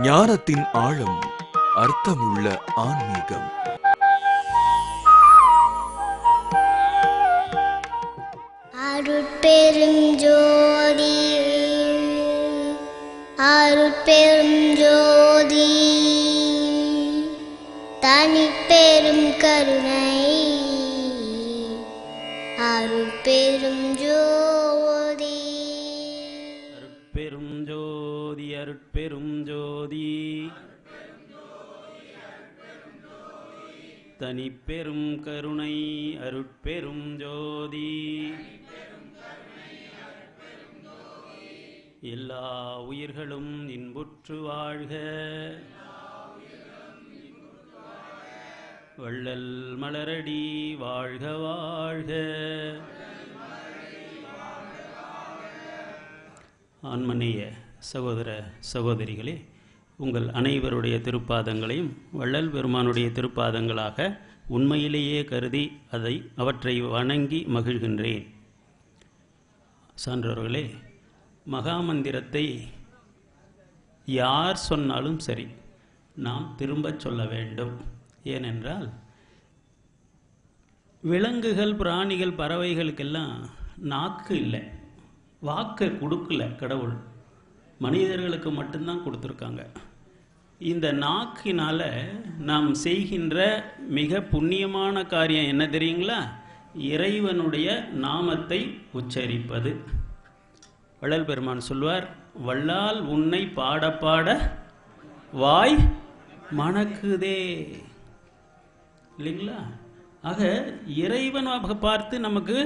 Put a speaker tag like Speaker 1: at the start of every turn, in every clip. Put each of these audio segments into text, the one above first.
Speaker 1: ஞானத்தின் ஆழம், அர்த்தமுள்ள ஆன்மீகம்.
Speaker 2: அருட்பெரும் ஜோதி, அருட்பெரும் ஜோதி, தனிப்பெரும் கருணை, அருட்பெரும் ஜோதி.
Speaker 3: அருட்பெரும் ஜோதி, அருட்பெரும் ஜோதி, தனிப்பெரும் கருணை, அருட்பெரும் ஜோதி. எல்லா உயிர்களும் இன்புற்று வாழ்க, வள்ளல் மலரடி வாழ்க வாழ்க. ஆன்மநேய சகோதர சகோதரிகளே, உங்கள் அனைவருடைய திருப்பாதங்களையும் வள்ளல் பெருமானுடைய திருப்பாதங்களாக உண்மையிலேயே கருதி அவற்றை வணங்கி மகிழ்கின்றேன். சான்றோர்களே, மகாமந்திரத்தை யார் சொன்னாலும் சரி, நாம் திரும்பச் சொல்ல வேண்டும். ஏனென்றால் விலங்குகள், பிராணிகள், பறவைகளுக்கெல்லாம் நாக்கு இல்லை, வாக்கை கொடுக்கல கடவுள். மனிதர்களுக்கு மட்டும்தான் கொடுத்துருக்காங்க. இந்த நாக்கினால் நாம் செய்கின்ற மிக புண்ணியமான காரியம் என்ன தெரியுங்களா? இறைவனுடைய நாமத்தை உச்சரிப்பது. வள்ளல் பெருமான் சொல்வார், வல்லால் உன்னை பாட பாட வாய் மணக்குதே, இல்லைங்களா? ஆக இறைவன் பார்த்து நமக்கு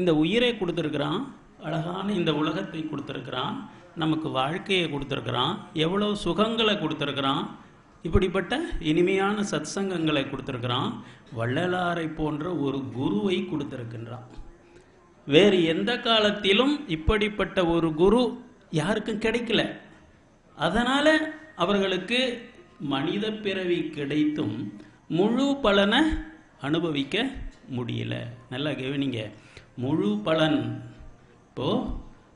Speaker 3: இந்த உயிரை கொடுத்துருக்கிறான், அழகான இந்த உலகத்தை கொடுத்துருக்கிறான், நமக்கு வாழ்க்கையை கொடுத்துருக்கிறான், எவ்வளோ சுகங்களை கொடுத்துருக்கிறான், இப்படிப்பட்ட இனிமையான சத்சங்கங்களை கொடுத்துருக்கிறான். வள்ளலாரை போன்ற ஒரு குருவை கொடுத்துருக்கின்றான். வேறு எந்த காலத்திலும் இப்படிப்பட்ட ஒரு குரு யாருக்கும் கிடைக்கல. அதனால் அவர்களுக்கு மனித பிறவி கிடைத்தும் முழு பலனை அனுபவிக்க முடியல. நல்லா கவனிங்க, முழு பலன். இப்போது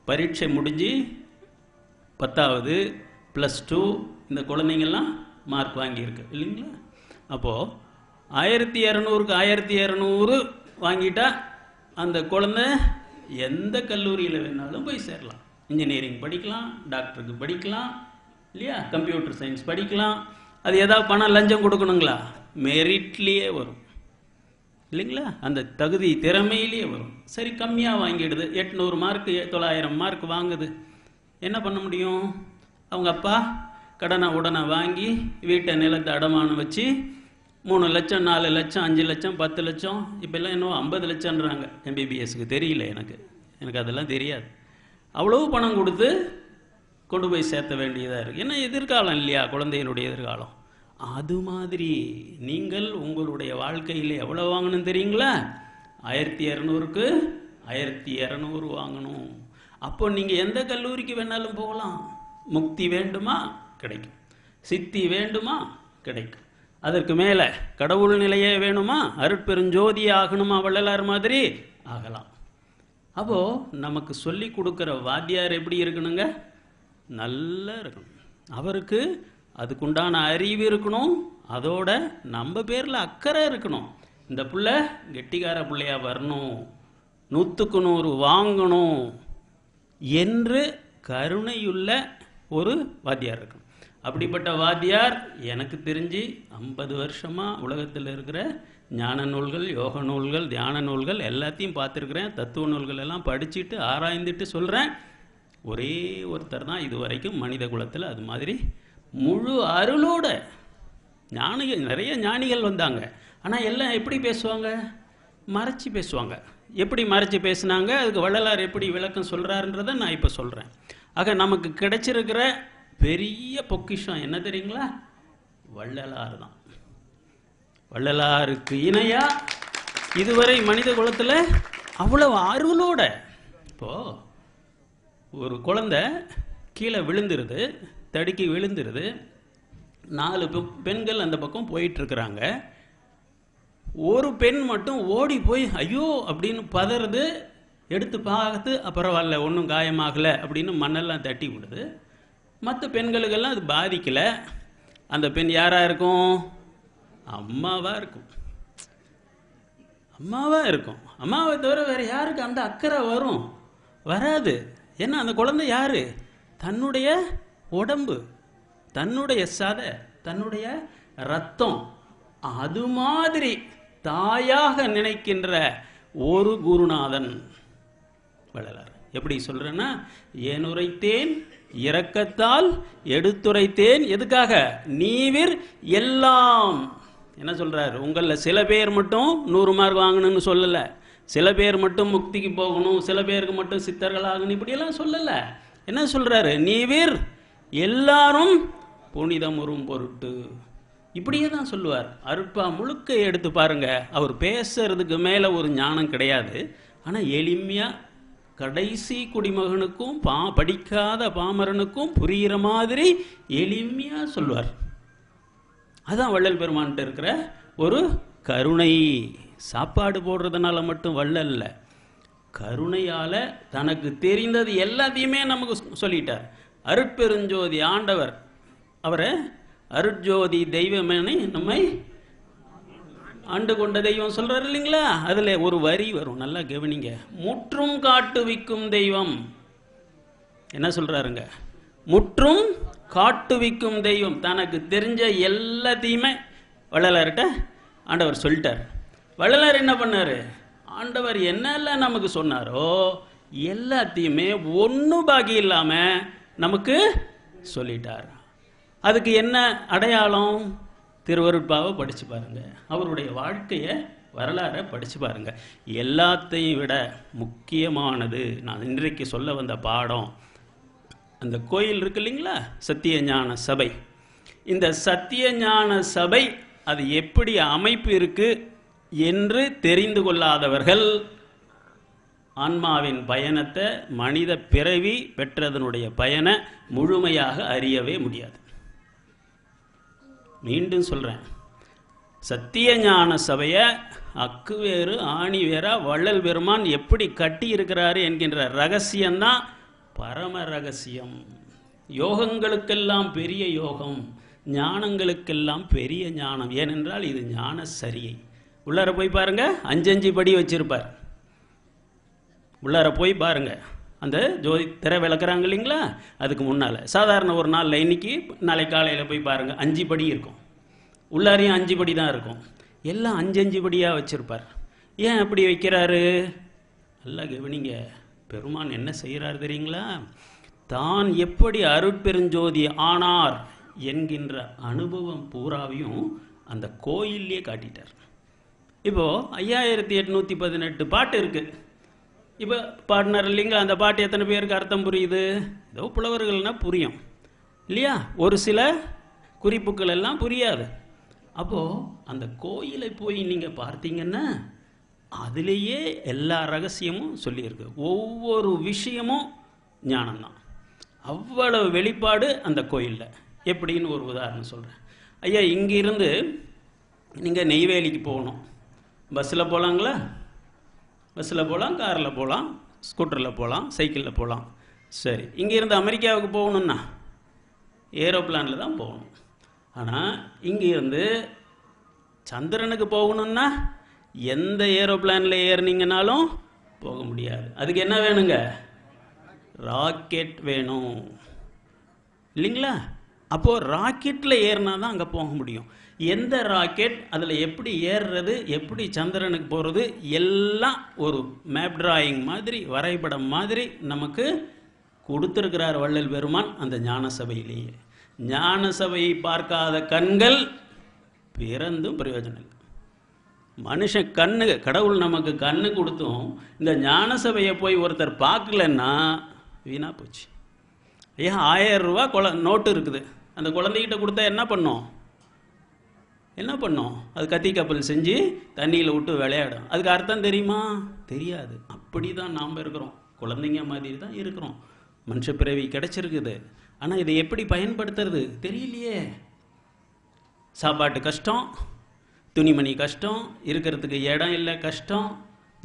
Speaker 3: பரீட்சை முடிஞ்சு 10வது +2 இந்த குழந்தைங்கள்லாம் மார்க் வாங்கியிருக்கு, இல்லைங்களா? அப்போது 1200க்கு 1200 வாங்கிட்டா அந்த குழந்தை எந்த கல்லூரியில் வேணாலும் போய் சேரலாம். இன்ஜினியரிங் படிக்கலாம், டாக்டருக்கு படிக்கலாம், இல்லையா? கம்ப்யூட்டர் சயின்ஸ் படிக்கலாம். அது ஏதாவது பணம் லஞ்சம் கொடுக்கணுங்களா? மெரிட்லேயே வரும், இல்லைங்களா? அந்த தகுதி திறமையிலேயே வரும். சரி, கம்மியாக வாங்கிடுது, 800 மார்க்கு 900 மார்க் வாங்குது, என்ன பண்ண முடியும்? அவங்க அப்பா கடனை உடனே வாங்கி வீட்டை நிலத்தை அடமானம் வச்சு 3 லட்சம் 4 லட்சம் 5 லட்சம் 10 லட்சம், இப்போல்லாம் இன்னும் 50 லட்சம்ன்றாங்க. MBBSக்கு தெரியல, எனக்கு அதெல்லாம் தெரியாது. அவ்வளவு பணம் கொடுத்து கொண்டு போய் சேர்த்த வேண்டியதாக இருக்குது. ஏன்னா எதிர்காலம் இல்லையா, குழந்தையினுடைய எதிர்காலம். அது மாதிரி நீங்கள் உங்களுடைய வாழ்க்கையில் எவ்வளோ வாங்கணும் தெரியுங்களா? 1200க்கு 1200 வாங்கணும். அப்போ நீங்கள் எந்த கல்லூரிக்கு வேணாலும் போகலாம். முக்தி வேண்டுமா? கிடைக்கும். சித்தி வேண்டுமா? கிடைக்கும். அதற்கு மேலே கடவுள் நிலையே வேணுமா? அருட்பெருஞ்சோதி ஆகணுமா? வள்ளலார் மாதிரி ஆகலாம். அப்போது நமக்கு சொல்லி கொடுக்குற வாத்தியார் எப்படி இருக்கணுங்க? நல்லா இருக்கணும். அவருக்கு அதுக்குண்டான அறிவு இருக்கணும், அதோட நம்ம பேரில் அக்கறை இருக்கணும். இந்த பிள்ளை கெட்டிக்கார பிள்ளையா வரணும், 100க்கு 100 வாங்கணும் என்று கருணையுள்ள ஒரு வாத்தியார் இருக்கணும். அப்படிப்பட்ட வாத்தியார் எனக்கு தெரிஞ்சு 50 வருஷமாக உலகத்தில் இருக்கிற ஞான நூல்கள், யோக நூல்கள், தியான நூல்கள் எல்லாத்தையும் பார்த்துருக்குறேன். தத்துவ நூல்கள் எல்லாம் படிச்சுட்டு ஆராய்ந்துட்டு சொல்கிறேன். ஒரே ஒருத்தர் தான் இது வரைக்கும் மனித குலத்தில் அது மாதிரி முழு அருளோட ஞானிகள், நிறைய ஞானிகள் வந்தாங்க. ஆனால் எல்லாம் எப்படி பேசுவாங்க? மறைச்சி பேசுவாங்க. எப்படி மறைச்சி பேசுனாங்க? அதுக்கு வள்ளலார் எப்படி விளக்கம் சொல்கிறாருன்றதை நான் இப்போ சொல்கிறேன். ஆக நமக்கு கிடைச்சிருக்கிற பெரிய பொக்கிஷம் என்ன தெரியுங்களா? வள்ளலார் தான். வள்ளலாருக்கு இணையா இதுவரை மனித குலத்தில் அவ்வளவு அருளோட. இப்போது ஒரு குழந்தை கீழே விழுந்துருது, தடுக்கி விழுந்துருது. 4 பெண்கள் அந்த பக்கம் போயிட்டுருக்குறாங்க. ஒரு பெண் மட்டும் ஓடி போய் ஐயோ அப்படின்னு பதறது. எடுத்து பார்த்து பரவாயில்ல ஒன்றும் காயமாகலை அப்படின்னு மண்ணெல்லாம் தட்டி விடுது. மற்ற பெண்களுக்கெல்லாம் அது பாதிக்கலை. அந்த பெண் யாராக இருக்கும்? அம்மாவாக இருக்கும். அம்மாவாக இருக்கும். அம்மாவை தவிர வேறு யாருக்கு அந்த அக்கறை வரும்? வராது. ஏன்னா அந்த குழந்தை யார்? தன்னுடைய உடம்பு, தன்னுடைய சதை, தன்னுடைய ரத்தம். அது மாதிரி தாயாக நினைக்கின்ற ஒரு குருநாதன் வள்ளலார். எப்படி சொல்கிறேன்னா, ஏனுரைத்தேன் இரக்கத்தால் எடுத்துரைத்தேன். எதுக்காக? நீவிர் எல்லாம். என்ன சொல்கிறார்? உங்களில் சில பேர் மட்டும் 100 மார்க் வாங்கணும்னு சொல்லலை, சில பேர் மட்டும் முக்திக்கு போகணும், சில பேருக்கு மட்டும் சித்தர்கள் ஆகணும், இப்படியெல்லாம் சொல்லலை. என்ன சொல்கிறாரு? நீவிர் எல்லாரும் புனிதம் உறும் பொருட்டு. இப்படியே தான் சொல்லுவார். அருட்பா முழுக்க எடுத்து பாருங்க. அவர் பேசுறதுக்கு மேலே ஒரு ஞானம் கிடையாது. ஆனால் எளிமையாக கடைசி குடிமகனுக்கும் படிக்காத பாமரனுக்கும் புரிகிற மாதிரி எளிமையாக சொல்லுவார். அதுதான் வள்ளல் பெருமான்கிட்ட இருக்கிற ஒரு கருணை. சாப்பாடு போடுறதுனால மட்டும் வள்ளல்ல, கருணையால் தனக்கு தெரிந்தது எல்லாத்தையுமே நமக்கு சொல்லிட்டார். அருட்பெருஞ்சோதி ஆண்டவர் அவரை அருட்ஜோதி தெய்வமேனே நம்மை ஆண்டு கொண்ட தெய்வம் சொல்றாரு இல்லைங்களா? அதில் ஒரு வரி வரும், நல்லா கவனிங்க. முற்றும் காட்டுவிக்கும் தெய்வம். என்ன சொல்றாருங்க? முற்றும் காட்டுவிக்கும் தெய்வம். தனக்கு தெரிஞ்ச எல்லாத்தையுமே வள்ளலார்கிட்ட ஆண்டவர் சொல்லிட்டார். வள்ளலார் என்ன பண்ணாரு? ஆண்டவர் என்னெல்லாம் நமக்கு சொன்னாரோ எல்லாத்தையுமே ஒன்றும் பாக்கி இல்லாமல் நமக்கு சொல்லிட்டார். அதுக்கு என்ன அடையாளம்? திருவருட்பாவை படித்து பாருங்க, அவருடைய வாழ்க்கையை வரலாறை படித்து பாருங்க. எல்லாத்தையும் விட முக்கியமானது நான் இன்றைக்கு சொல்ல வந்த பாடம், அந்த கோயில் இருக்கு இல்லைங்களா, சத்தியஞான சபை. இந்த சத்தியஞான சபை அது எப்படி அமைப்பு இருக்கு என்று தெரிந்து கொள்ளாதவர்கள் ஆன்மாவின் பயணத்தை, மனித பிறவி பெற்றதனுடைய பயனை முழுமையாக அறியவே முடியாது. மீண்டும் சொல்கிறேன், சத்தியஞான சபையை அக்கு வேறு ஆணி வேறா வள்ளல் பெருமான் எப்படி கட்டி இருக்கிறாரு என்கின்ற ரகசியம்தான் பரம ரகசியம். யோகங்களுக்கெல்லாம் பெரிய யோகம், ஞானங்களுக்கெல்லாம் பெரிய ஞானம். ஏனென்றால் இது ஞான சரியை. உள்ளார போய் பாருங்க, 5 படி வச்சிருப்பார். உள்ளார போய் பாருங்க, அந்த ஜோதி திரை விளக்குறாங்க இல்லைங்களா, அதுக்கு முன்னால் சாதாரண ஒரு நாளில் இன்னைக்கு நாளை காலையில் போய் பாருங்கள், 5 படி இருக்கும். உள்ளாரையும் 5 படி தான் இருக்கும். எல்லாம் 5 படியாக வச்சுருப்பார். ஏன் அப்படி வைக்கிறாரு? நல்லா கவனிங்க. பெருமான் என்ன செய்கிறார் தெரியுங்களா? தான் எப்படி அருட்பெருஞ்சோதி ஆனார் என்கின்ற அனுபவம் பூராவையும் அந்த கோயிலே காட்டிட்டார். இப்போது 5818 பாட்டு இருக்குது. இப்போ பாடினார் இல்லைங்களா, அந்த பாட்டு எத்தனை பேருக்கு அர்த்தம் புரியுது? ஏதோ புலவர்கள்னால் புரியும் இல்லையா, ஒரு சில குறிப்புகள் எல்லாம் புரியாது. அப்போது அந்த கோயிலை போய் நீங்கள் பார்த்தீங்கன்னா அதிலேயே எல்லா ரகசியமும் சொல்லியிருக்கு. ஒவ்வொரு விஷயமும் ஞானம்தான். அவ்வளவு வெளிப்பாடு அந்த கோயிலில். எப்படின்னு ஒரு உதாரணம் சொல்கிறேன். ஐயா, இங்கிருந்து நீங்கள் நெய்வேலிக்கு போகணும். பஸ்ஸில் போகலாங்களா? பஸ்ஸில் போகலாம், காரில் போகலாம், ஸ்கூட்டரில் போகலாம், சைக்கிளில் போகலாம். சரி, இங்கேருந்து அமெரிக்காவுக்கு போகணுன்னா ஏரோப்ளானில் தான் போகணும். ஆனால் இங்கேருந்து சந்திரனுக்கு போகணுன்னா எந்த ஏரோப்ளானில் ஏறினீங்கனாலும் போக முடியாது. அதுக்கு என்ன வேணுங்க? ராக்கெட் வேணும் இல்லைங்களா? அப்போது ராக்கெட்டில் ஏறினா தான் அங்கே போக முடியும். எந்த ராக்கெட், அதில் எப்படி ஏறுறது, எப்படி சந்திரனுக்கு போகிறது, எல்லாம் ஒரு மேப் டிராயிங் மாதிரி, வரைபடம் மாதிரி நமக்கு கொடுத்துருக்கிறார் வள்ளல் பெருமான் அந்த ஞான சபையிலேயே. ஞான சபையை பார்க்காத கண்கள் பிறந்தும் பிரயோஜனம் இல்லை. மனுஷன் கண்ணு, கடவுள் நமக்கு கண்ணு கொடுத்தும் இந்த ஞான சபையை போய் ஒருத்தர் பார்க்கலன்னா வீணாக போச்சு. ஏன் 1000 ரூபா நோட்டு இருக்குது, அந்த குழந்தைகிட்ட கொடுத்தா என்ன பண்ணோம்? அது கத்தி கப்பல் செஞ்சு தண்ணியில் விட்டு விளையாடும். அதுக்கு அர்த்தம் தெரியுமா? தெரியாது. அப்படி தான் நாம் இருக்கிறோம். குழந்தைங்க மாதிரி தான் இருக்கிறோம். மனுஷ பிறவி கிடைச்சிருக்குது. ஆனால் இதை எப்படி பயன்படுத்துறது தெரியலையே. சாப்பாட்டு கஷ்டம், துணிமணி கஷ்டம், இருக்கிறதுக்கு இடம் இல்லை கஷ்டம்,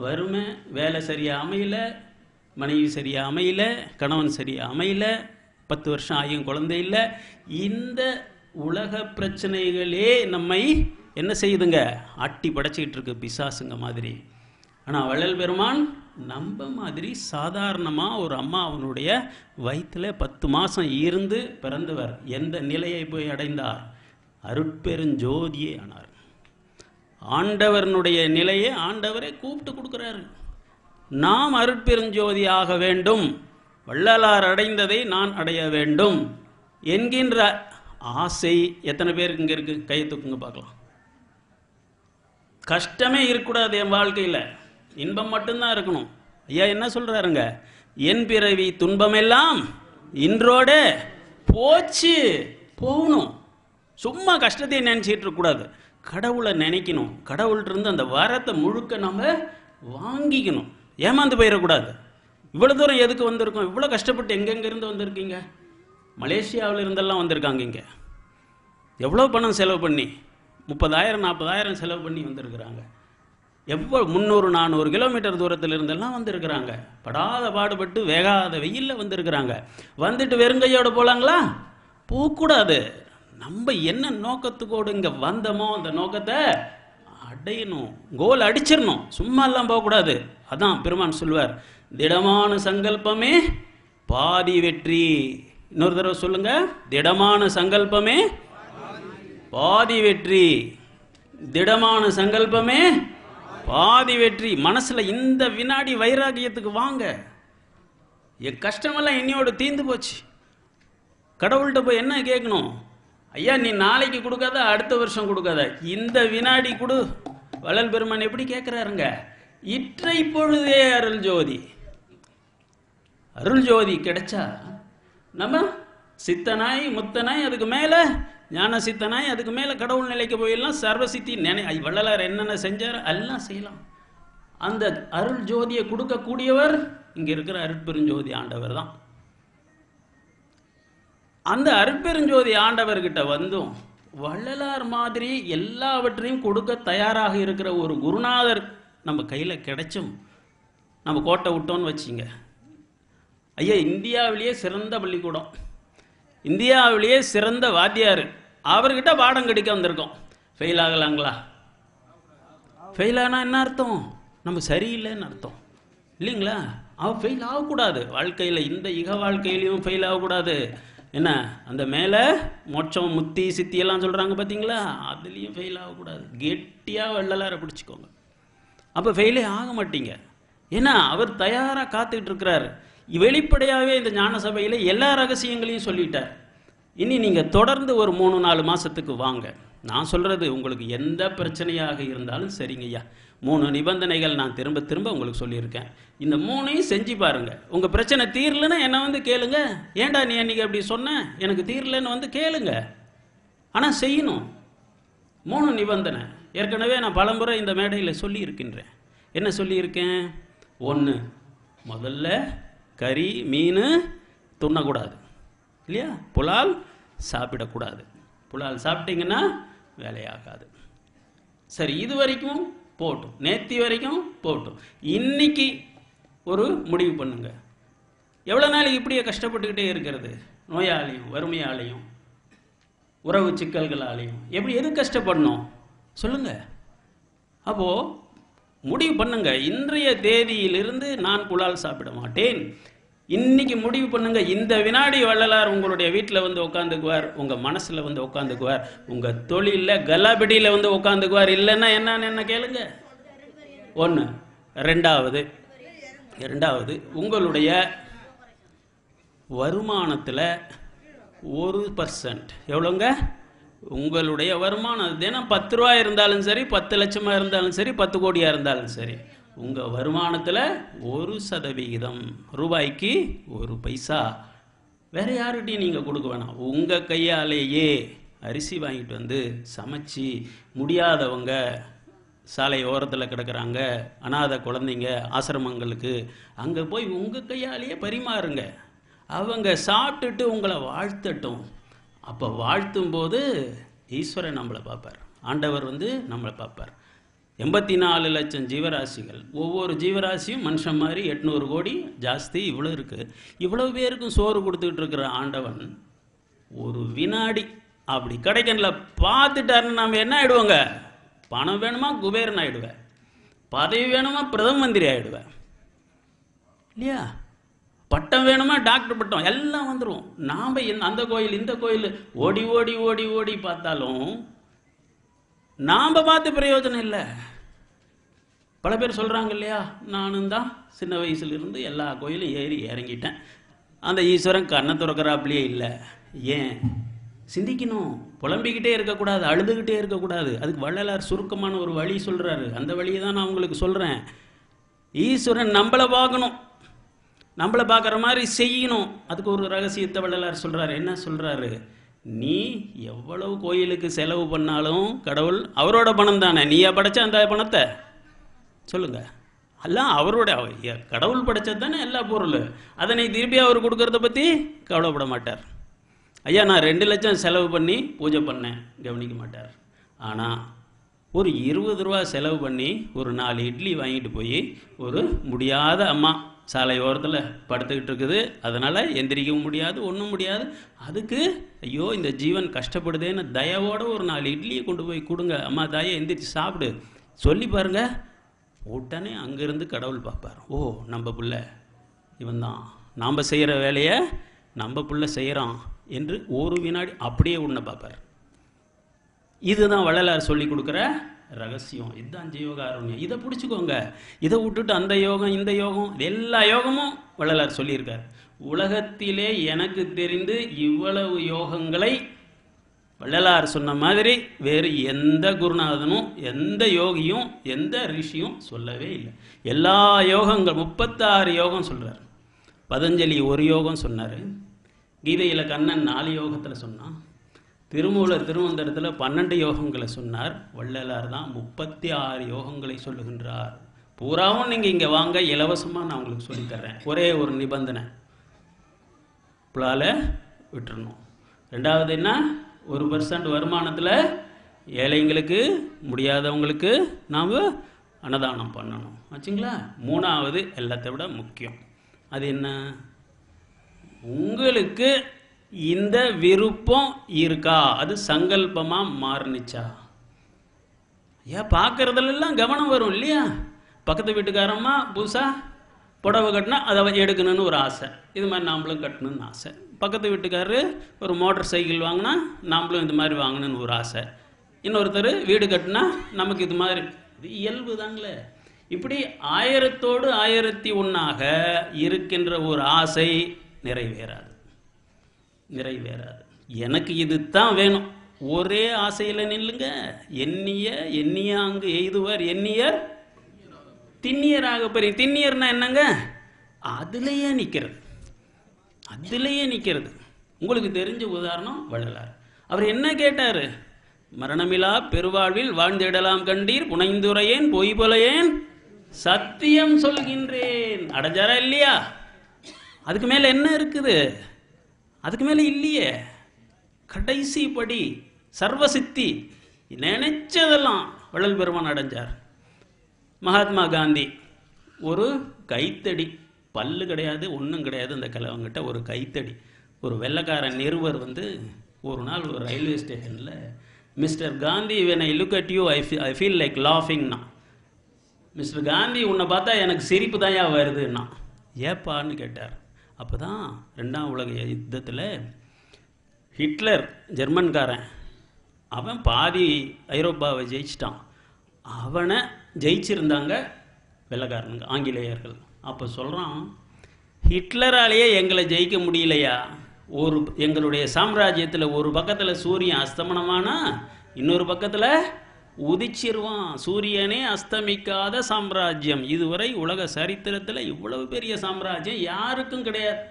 Speaker 3: வறுமை, வேலை சரியாக அமையல, மனைவி சரியாக அமையல, கணவன் சரியாக அமையல, 10 வருஷம் ஆகியும் குழந்தை இல்லை. இந்த உலக பிரச்சனைகளே நம்மை என்ன செய்யுதுங்க, ஆட்டி படைச்சிக்கிட்டு இருக்கு பிசாசுங்க மாதிரி. ஆனால் வள்ளல் பெருமான் நம்ம மாதிரி சாதாரணமாக ஒரு அம்மா அவனுடைய வயிற்றில் 10 மாதம் இருந்து பிறந்தவர் எந்த நிலையை போய் அடைந்தார்? அருட்பெருஞ்சோதியே ஆனார். ஆண்டவனுடைய நிலையை ஆண்டவரை கூப்பிட்டு கொடுக்குறாரு. நாம் அருட்பெருஞ்சோதி ஆக வேண்டும், வள்ளலார் அடைந்ததை நான் அடைய வேண்டும் என்கின்ற ஆசை எத்தனை பேருக்கு இங்கே இருக்கு? கையை தூக்குங்க பார்க்கலாம். கஷ்டமே இருக்கக்கூடாது என் வாழ்க்கையில், இன்பம் மட்டும்தான் இருக்கணும். ஐயா என்ன சொல்றாருங்க? என் பிறவி துன்பமெல்லாம் இன்றோட போச்சு போகணும். சும்மா கஷ்டத்தை நினைச்சிட்டு இருக்கக்கூடாது, கடவுளை நினைக்கணும். கடவுள்கிட்ட இருந்து அந்த வரத்தை முழுக்க நம்ம வாங்கிக்கணும். ஏமாந்து போயிடக்கூடாது. இவ்வளோ தூரம் எதுக்கு வந்திருக்கோம்? இவ்வளோ கஷ்டப்பட்டு எங்கெங்கிருந்து வந்திருக்கீங்க? மலேசியாவில் இருந்தெல்லாம் வந்திருக்காங்க. இங்கே எவ்வளோ பணம் செலவு பண்ணி 30,000 40,000 செலவு பண்ணி வந்திருக்கிறாங்க. எவ்வளோ 300-400 கிலோமீட்டர் தூரத்தில் இருந்தெல்லாம் வந்திருக்கிறாங்க. படாத பாடுபட்டு வேகாத வெயிலில் வந்திருக்கிறாங்க. வந்துட்டு வெறுங்கையோடு போகலாங்களா? போகக்கூடாது. நம்ம என்ன நோக்கத்துக்கோடு இங்கே வந்தோமோ அந்த நோக்கத்தை அடையணும், கோல் அடிச்சிடணும். சும்மா எல்லாம் போகக்கூடாது. அதான் பெருமான் சொல்வார், திடமான சங்கல்பமே பாதி வெற்றி. இன்னொரு தடவை சொல்லுங்க, திடமான சங்கல்பமே பாதி வெற்றி. திடமான சங்கல்பமே பாதி வெற்றி. மனசுல இந்த வினாடி வைராகியத்துக்கு வாங்க. என் கஷ்டமெல்லாம் என்னையோடு தீர்ந்து போச்சு. கடவுள்கிட்ட போய் என்ன கேட்கணும்? ஐயா நீ நாளைக்கு கொடுக்காத, அடுத்த வருஷம் கொடுக்காத, இந்த வினாடி கொடு. வள்ளல் பெருமான் எப்படி கேட்குறாருங்க? இற்றை பொழுதே அருள் ஜோதி. அருள் ஜோதி கிடைச்சா நம்ம சித்தனாய் முத்தனாய் அதுக்கு மேலே ஞான சித்தனாய் அதுக்கு மேலே கடவுள் நிலைக்கு போயிடலாம். சர்வசித்தி வள்ளலார் என்னென்ன செஞ்சார் எல்லாம் செய்யலாம். அந்த அருள் ஜோதியை கொடுக்கக்கூடியவர் இங்கே இருக்கிற அருட்பெருஞ்சோதி ஆண்டவர் தான். அந்த அருட்பெருஞ்சோதி ஆண்டவர்கிட்ட வந்தும் வள்ளலார் மாதிரி எல்லாவற்றையும் கொடுக்க தயாராக இருக்கிற ஒரு குருநாதர் நம்ம கையில் கிடைச்சும் நம்ம கோட்டை விட்டோன்னு வச்சிங்க. ஐயா இந்தியாவிலேயே சிறந்த பள்ளிக்கூடம், இந்தியாவிலேயே சிறந்த வாத்தியார், அவர்கிட்ட பாடம் கடிக்க வந்திருக்கோம். ஃபெயில் ஆகலாங்களா? ஃபெயில் ஆனால் என்ன அர்த்தம்? நம்ம சரியில்லைன்னு அர்த்தம் இல்லைங்களா? அவன் ஃபெயில் ஆகக்கூடாது. வாழ்க்கையில் இந்த இக வாழ்க்கையிலையும் ஃபெயில் ஆகக்கூடாது. என்ன அந்த மேலே மோட்சம் முத்தி சித்தி எல்லாம் சொல்கிறாங்க பார்த்தீங்களா, அதுலேயும் ஃபெயில் ஆகக்கூடாது. கெட்டியாக வள்ளலாரை பிடிச்சிக்கோங்க, அப்போ ஃபெயிலே ஆக மாட்டீங்க. ஏன்னா அவர் தயாராக காத்துக்கிட்டு இருக்கிறார். வெளிப்படையாகவே இந்த ஞான சபையில் எல்லா ரகசியங்களையும் சொல்லிட்டார். இனி நீங்கள் தொடர்ந்து ஒரு 3-4 மாதத்துக்கு வாங்க. நான் சொல்கிறது உங்களுக்கு எந்த பிரச்சனையாக இருந்தாலும் சரிங்கய்யா, 3 நிபந்தனைகள் நான் திரும்ப திரும்ப உங்களுக்கு சொல்லியிருக்கேன். இந்த 3ஐயும் செஞ்சு பாருங்கள். உங்கள் பிரச்சனை தீரலைன்னா என்னை வந்து கேளுங்க. ஏன்டா நீ அன்றைக்கி அப்படி சொன்ன, எனக்கு தீரலைன்னு வந்து கேளுங்க. ஆனால் செய்யணும். 3 நிபந்தனை ஏற்கனவே நான் பலமுறை இந்த மேடையில் சொல்லியிருக்கின்றேன். என்ன சொல்லியிருக்கேன்? 1, முதல்ல கறி மீன் துண்ணக்கூடாது இல்லையா? புலால் சாப்பிடக்கூடாது. புலால் சாப்பிட்டீங்கன்னா வேலையாகாது. சரி, இது வரைக்கும் போட்டும், நேத்தி வரைக்கும் போட்டும். இன்னைக்கு ஒரு முடிவு பண்ணுங்க. எவ்வளோ நாளைக்கு இப்படியே கஷ்டப்பட்டுக்கிட்டே இருக்கிறது? நோயாலையும் வறுமையாலையும் உறவு சிக்கல்களாலையும் எப்படி எது கஷ்டப்படணும் சொல்லுங்க. அப்போது முடிவு பண்ணுங்க, இன்றைய தேதியிலிருந்து நான் புலால் சாப்பிட மாட்டேன். இன்னைக்கு முடிவு பண்ணுங்க. இந்த வினாடி வள்ளலார் உங்களுடைய வீட்டில் வந்து உட்காந்துக்குவார், உங்கள் மனசில் வந்து உட்காந்துக்குவார், உங்கள் தொழிலில் கலாபடியில் வந்து உட்காந்துக்குவார். இல்லைன்னா என்ன கேளுங்க. 1. ரெண்டாவது உங்களுடைய வருமானத்தில் 1% எவ்வளோங்க? உங்களுடைய வருமானம் தினம் 10 ரூபா இருந்தாலும் சரி, 10 லட்சமாக இருந்தாலும் சரி, 10 கோடியாக இருந்தாலும் சரி, உங்கள் வருமானத்தில் 1% ரூபாய்க்கு 1 பைசா வேறு யார்கிட்டையும் நீங்கள் கொடுக்க வேணாம். உங்கள் கையாலேயே அரிசி வாங்கிட்டு வந்து சமைச்சு, முடியாதவங்க சாலை ஓரத்தில் கிடக்கிறாங்க, அனாதை குழந்தைங்க ஆசிரமங்களுக்கு அங்கே போய் உங்கள் கையாலேயே பரிமாறுங்க. அவங்க சாப்பிட்டுட்டு உங்களை வாழ்த்தட்டும். அப்போ வாழ்த்தும் போது ஈஸ்வரன் நம்மளை பார்ப்பார், ஆண்டவர் வந்து நம்மளை பார்ப்பார். 84 லட்சம் ஜீவராசிகள், ஒவ்வொரு ஜீவராசியும் மனுஷன் மாதிரி 800 கோடி ஜாஸ்தி, இவ்வளோ இருக்குது. இவ்வளோ பேருக்கும் சோறு கொடுத்துக்கிட்டு இருக்கிற ஆண்டவன் ஒரு வினாடி அப்படி கிடைக்கல பார்த்துட்டாருன்னு நம்ம என்ன ஆகிடுவோங்க? பணம் வேணுமா குபேரன் ஆகிடுவேன், பதவி வேணுமா பிரதம மந்திரி ஆகிடுவேன் இல்லையா, பட்டம் வேணுமா டாக்டர் பட்டம், எல்லாம் வந்துடும். நாம் அந்த கோயில் இந்த கோயில் ஓடி ஓடி ஓடி ஓடி பார்த்தாலும் நாம் பார்த்து பிரயோஜனம் இல்லை. பல பேர் சொல்கிறாங்க இல்லையா, நானும் தான் சின்ன வயசுலேருந்து எல்லா கோயிலும் ஏறி இறங்கிட்டேன், அந்த ஈஸ்வரன் கண்ணை திறக்கிறாப்லையே இல்லை. ஏன்? சிந்திக்கணும். புலம்பிக்கிட்டே இருக்கக்கூடாது, அழுதுகிட்டே இருக்கக்கூடாது. அதுக்கு வள்ளலார் சுருக்கமான ஒரு வழி சொல்கிறாரு. அந்த வழியை தான் நான் உங்களுக்கு சொல்கிறேன். ஈஸ்வரன் நம்மளை பார்க்கணும், நம்மளை பார்க்குற மாதிரி செய்யணும். அதுக்கு ஒரு ரகசியத்தை வள்ளலார் சொல்கிறாரு. என்ன சொல்கிறாரு? நீ எவ்வளவு கோயிலுக்கு செலவு பண்ணாலும் கடவுள் அவரோட பணம் தானே. நீயா படைச்ச அந்த பணத்தை சொல்லுங்க, எல்லாம் அவரோட, கடவுள் படைச்சது தானே எல்லா பொருள். அதை நீ திருப்பி அவர் கொடுக்கறத பற்றி கவலைப்பட மாட்டார். ஐயா நான் 2 லட்சம் செலவு பண்ணி பூஜை பண்ணேன், கவனிக்க மாட்டார். ஆனால் ஒரு 20 ரூபா செலவு பண்ணி ஒரு 4 இட்லி வாங்கிட்டு போய் ஒரு முடியாத அம்மா சாலை ஓரத்தில் படுத்துக்கிட்டு இருக்குது, அதனால் எந்திரிக்கவும் முடியாது, ஒன்றும் முடியாது, அதுக்கு ஐயோ இந்த ஜீவன் கஷ்டப்படுதேன்னு தயவோடு ஒரு 4 இட்லியை கொண்டு போய் கொடுங்க, அம்மா தயை எந்திரிச்சு சாப்பிடு சொல்லி பாருங்க. உடனே அங்கேருந்து கடவுள் பார்ப்பார். ஓ நம்ம புள்ள இவன் தான், நாம் செய்கிற வேலையை நம்ம புள்ள செய்கிறான் என்று ஒரு வினாடி அப்படியே உன்னை பார்ப்பார். இதுதான் வள்ளலார் சொல்லி கொடுக்குற ரகசியம். இதுதான் ஜீவகாருண்யம். இதை பிடிச்சிக்கோங்க. இதை விட்டுட்டு அந்த யோகம் இந்த யோகம் எல்லா யோகமும் வள்ளலார் சொல்லியிருக்கார். உலகத்திலே எனக்கு தெரிந்து இவ்வளவு யோகங்களை வள்ளலார் சொன்ன மாதிரி வேறு எந்த குருநாதனும் எந்த யோகியும் எந்த ரிஷியும் சொல்லவே இல்லை. எல்லா யோகங்கள் 36 யோகம் சொல்கிறார். பதஞ்சலி ஒரு யோகம் சொன்னார், கீதையில் கண்ணன் 4 யோகத்தில் சொன்னான், திருமூலர் திருமந்திரத்தில் 12 யோகங்களை சொன்னார். வள்ளலார் தான் 36 யோகங்களை சொல்லுகின்றார். பூராவும் நீங்கள் இங்கே வாங்க, இலவசமாக நான் உங்களுக்கு சொல்லித்தர்றேன். ஒரே ஒரு நிபந்தனை, புலால விட்டுறணும். ரெண்டாவது என்ன, 1% வருமானத்தில் ஏழைங்களுக்கு முடியாதவங்களுக்கு நாம் அன்னதானம் பண்ணணும் ஆச்சுங்களா. மூணாவது எல்லாத்தை விட முக்கியம், அது என்ன, உங்களுக்கு இந்த விருப்பம் இருக்கா, அது சங்கல்பமாக மாறுனுச்சா. ஏன் பார்க்குறதுலாம் கவனம் வரும் இல்லையா. பக்கத்து வீட்டுக்காரம்மா புதுசாக புடவை கட்டினா அதை எடுக்கணும்னு ஒரு ஆசை, இது மாதிரி நாம்ளும் கட்டணும்னு ஆசை. பக்கத்து வீட்டுக்காரரு ஒரு மோட்டர் சைக்கிள் வாங்கினா நாம்ளும் இது மாதிரி வாங்கணும்னு ஒரு ஆசை. இன்னொருத்தர் வீடு கட்டினா நமக்கு இது மாதிரி, இது இயல்பு தாங்களே. இப்படி 1000தோடு 1001ஆக இருக்கின்ற ஒரு ஆசை நிறைவேறாது. எனக்கு இது தான் வேணும், ஒரே ஆசையில் நில்லுங்க. எண்ணிய அங்கு எய்துவர் எண்ணியர் திண்ணியராக பெரிய. திண்ணியர்னா என்னங்க, அதுலேயே நிற்கிறது. உங்களுக்கு தெரிஞ்ச உதாரணம் வள்ளலார். அவர் என்ன கேட்டார், மரணமிலா பெருவாழ்வில் வாழ்ந்திடலாம் கண்டீர் புனைந்துரையேன் பொய்பொலையேன் சத்தியம் சொல்கின்றேன். அடைஞ்சாரா இல்லையா. அதுக்கு மேலே என்ன இருக்குது, அதுக்கு மேலே இல்லையே. கடைசி படி சர்வசித்தி, நினைச்சதெல்லாம் வள்ளல் பெருமான் அடைஞ்சார். மகாத்மா காந்தி ஒரு கைத்தடி, பல்லு கிடையாது ஒன்றும் கிடையாது அந்த கிழவங்கிட்ட, ஒரு கைத்தடி. ஒரு வெள்ளைக்காரன் நிருபர் ஒரு நாள் ஒரு ரயில்வே ஸ்டேஷனில், mister Gandhi when I look at you I feel like laughingனா, மிஸ்டர் காந்தி உன்னை பார்த்தா எனக்கு சிரிப்பு தாயா வருதுன்னா. ஏப்பான்னு கேட்டார். அப்போ தான் 2ஆம் உலக யுத்தத்தில் ஹிட்லர் ஜெர்மன்காரன், அவன் பாதி ஐரோப்பாவை ஜெயிச்சிட்டான். அவனை ஜெயிச்சிருந்தாங்க வெள்ளைக்காரனுங்க, ஆங்கிலேயர்கள். அப்போ சொல்கிறான், ஹிட்லராலேயே எங்களை ஜெயிக்க முடியலையா. எங்களுடைய சாம்ராஜ்யத்தில் ஒரு பக்கத்தில் சூரியன் அஸ்தமனமானா இன்னொரு பக்கத்தில் உதிச்சிருவான். சூரியனே அஸ்தமிக்காத சாம்ராஜ்யம் இதுவரை உலக சரித்திரத்தில் இவ்வளவு பெரிய சாம்ராஜ்யம் யாருக்கும் கிடையாது.